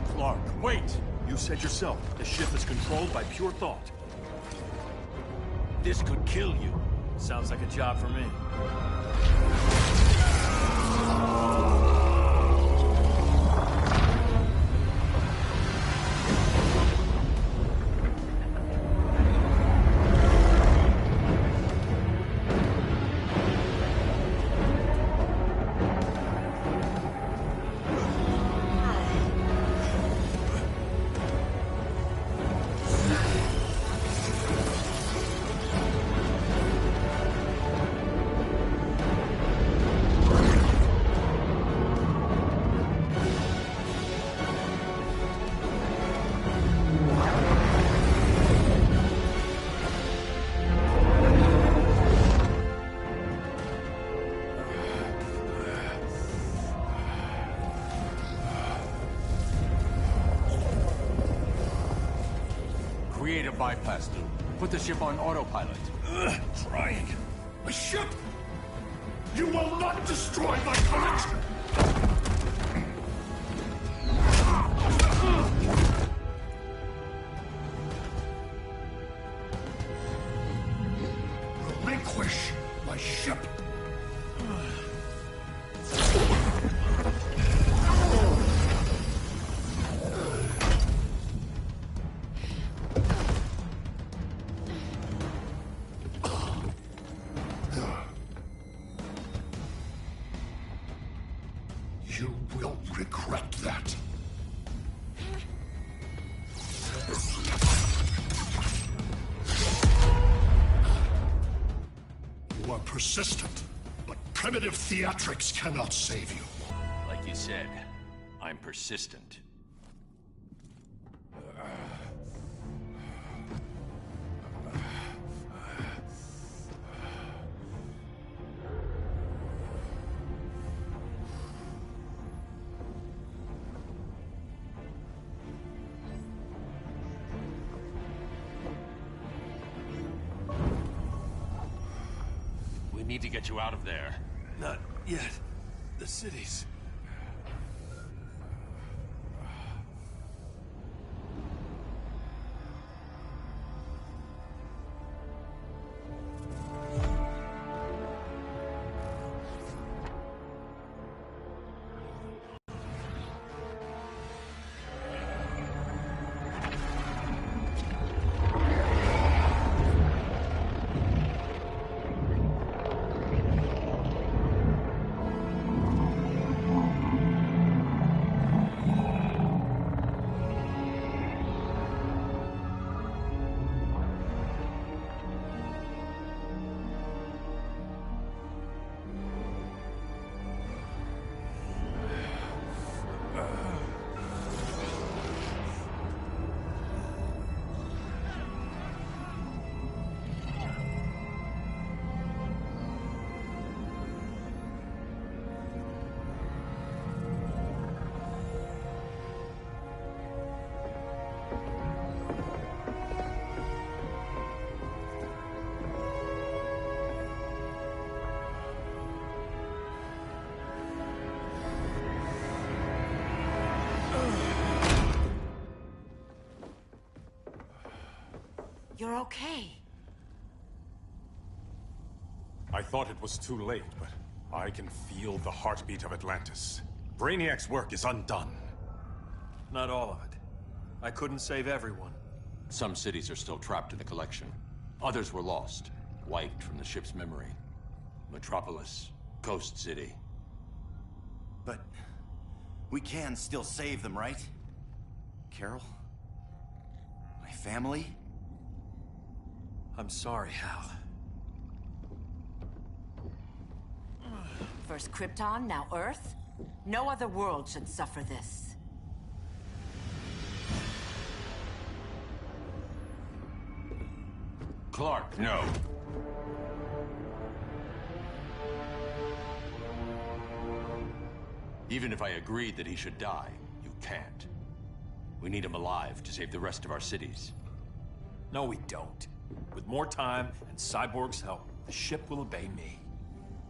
Clark, wait! You said yourself, the ship is controlled by pure thought. This could kill you. Sounds like a job for me. Create a bypass loop. Put the ship on autopilot. Trying. A ship! You will not destroy my collection! Relinquish my ship! You will regret that. You are persistent, but primitive theatrics cannot save you. Like you said, I'm persistent. We need to get you out of there. Not yet. The city's... You're okay. I thought it was too late, but I can feel the heartbeat of Atlantis. Brainiac's work is undone. Not all of it. I couldn't save everyone. Some cities are still trapped in the collection. Others were lost, wiped from the ship's memory. Metropolis, Coast City. But we can still save them, right? Carol? My family? I'm sorry, Hal. First Krypton, now Earth? No other world should suffer this. Clark, no. Even if I agreed that he should die, you can't. We need him alive to save the rest of our cities. No, we don't. With more time and Cyborg's help, the ship will obey me.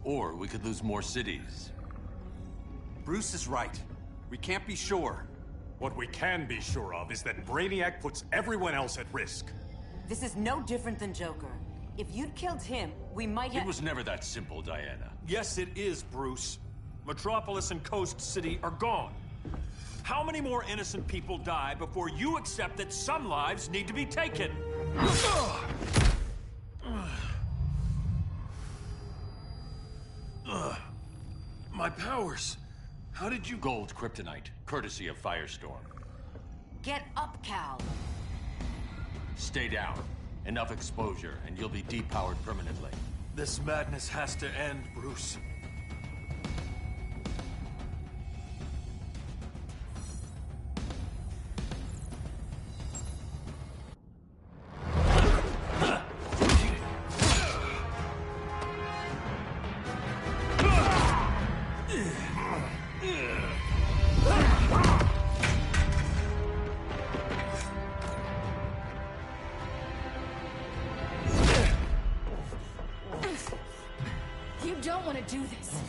Or we could lose more cities. Bruce is right. We can't be sure. What we can be sure of is that Brainiac puts everyone else at risk. This is no different than Joker. If you'd killed him, we might have— It was never that simple, Diana. Yes, it is, Bruce. Metropolis and Coast City are gone. How many more innocent people die before you accept that some lives need to be taken? My powers. How did you— Gold kryptonite, courtesy of Firestorm. Get up, Cal. Stay down. Enough exposure, and you'll be depowered permanently. This madness has to end, Bruce. You don't want to do this.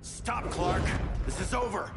Stop, Clark! This is over!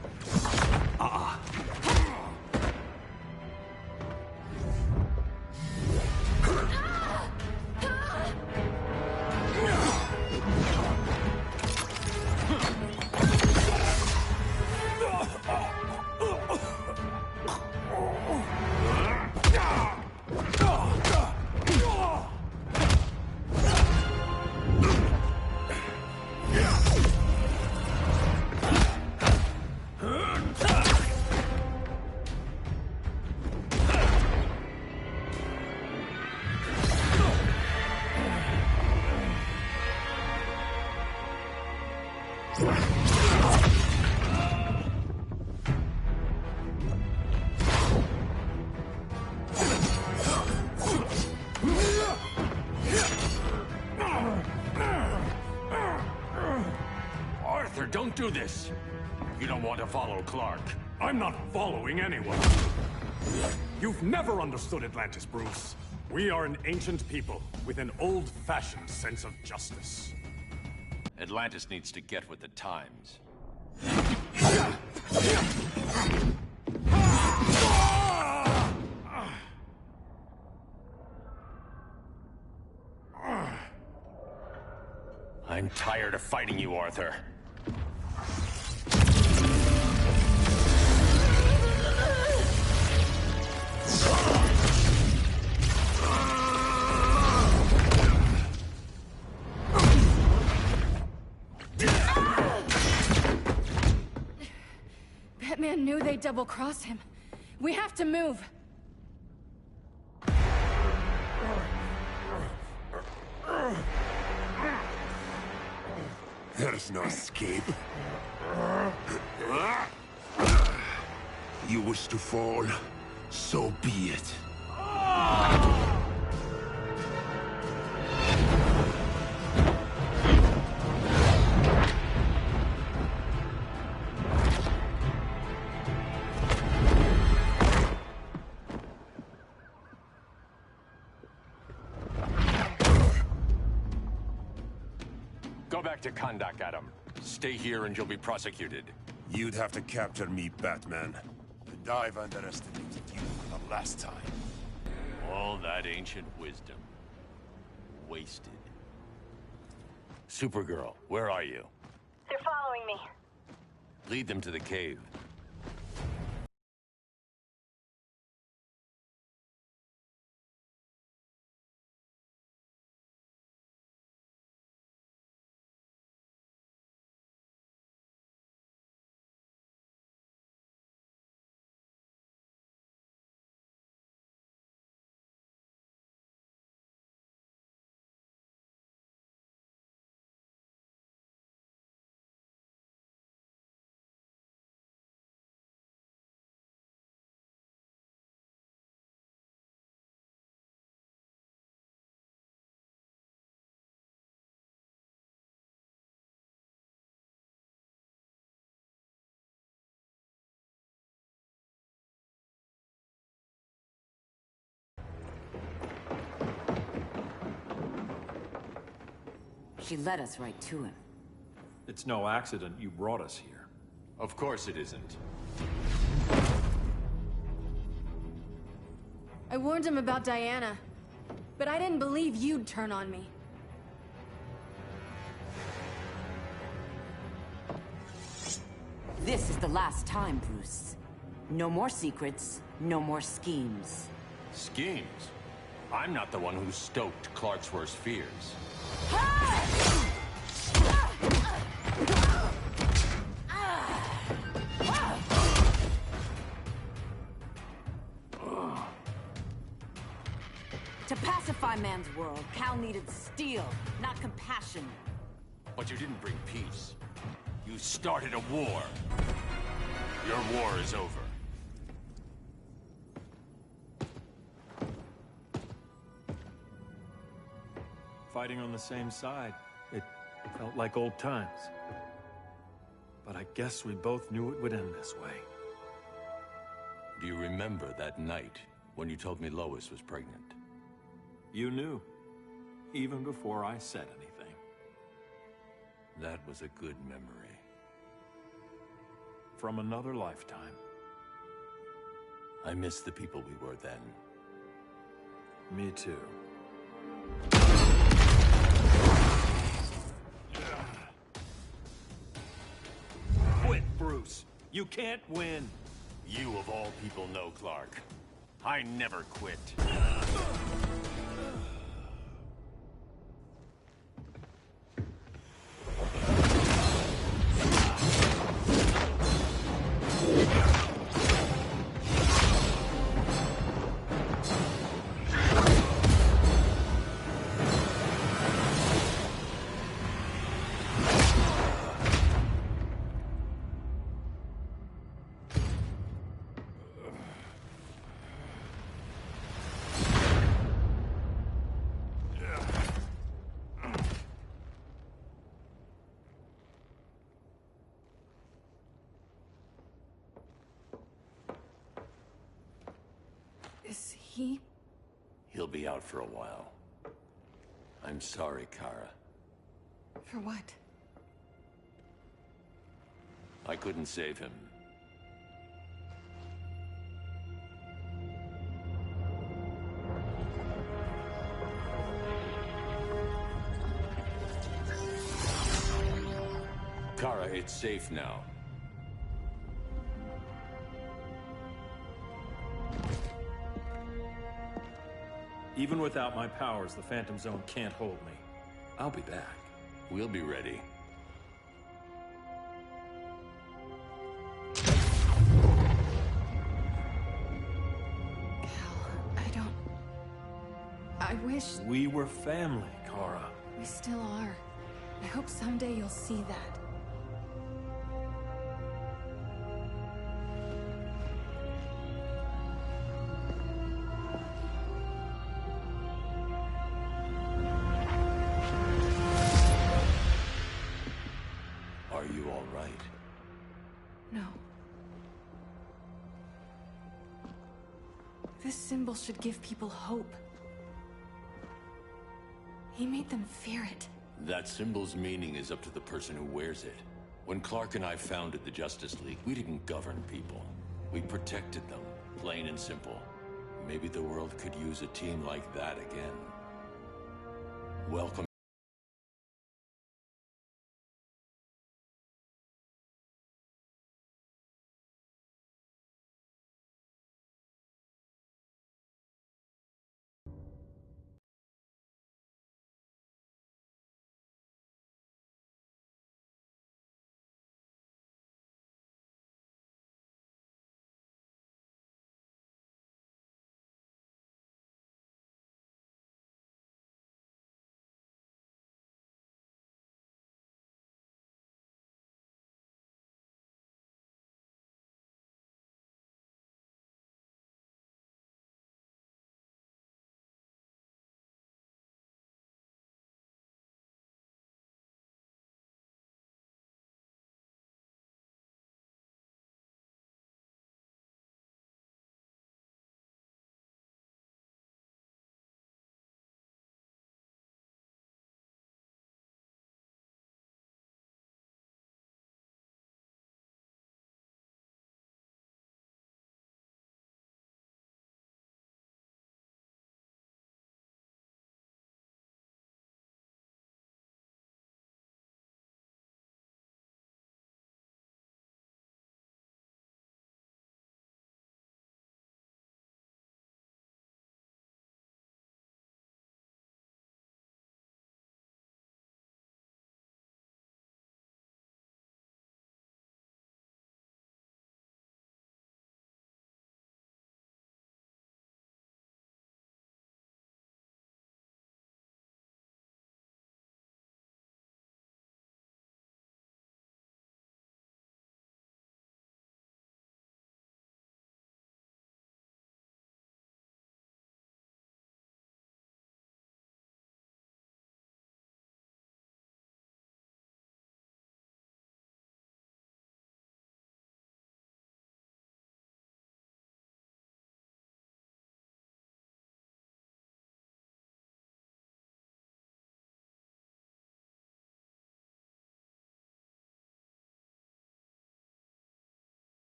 Arthur, don't do this! You don't want to follow Clark. I'm not following anyone. You've never understood Atlantis, Bruce. We are an ancient people with an old-fashioned sense of justice. Atlantis needs to get with the times. I'm tired of fighting you, Arthur. Batman knew they'd double-cross him. We have to move. There's no escape. You wish to fall, so be it. Go back to Kondak, Adam. Stay here and you'll be prosecuted. You'd have to capture me, Batman. And I've underestimated you for the last time. All that ancient wisdom. Wasted. Supergirl, where are you? They're following me. Lead them to the cave. She led us right to him. It's no accident you brought us here. Of course it isn't. I warned him about Diana, but I didn't believe you'd turn on me. This is the last time, Bruce. No more secrets, no more schemes. Schemes? I'm not the one who stoked Clark's worst fears. To pacify man's world, Cal needed steel, not compassion. But you didn't bring peace. You started a war. Your war is over. Fighting on the same side, it felt like old times. But I guess we both knew it would end this way. Do you remember that night when you told me Lois was pregnant? You knew, even before I said anything. That was a good memory. From another lifetime. I miss the people we were then. Me too. Quit, Bruce. You can't win. You of all people know, Clark. I never quit. Is he? He'll be out for a while. I'm sorry, Kara. For what? I couldn't save him. Kara, it's safe now. Even without my powers, the Phantom Zone can't hold me. I'll be back. We'll be ready. I wish... We were family, Kara. We still are. I hope someday you'll see that. Are you all right? No. This symbol should give people hope. He made them fear it. That symbol's meaning is up to the person who wears it. When Clark and I founded the Justice League, we didn't govern people. We protected them, plain and simple. Maybe the world could use a team like that again. Welcome.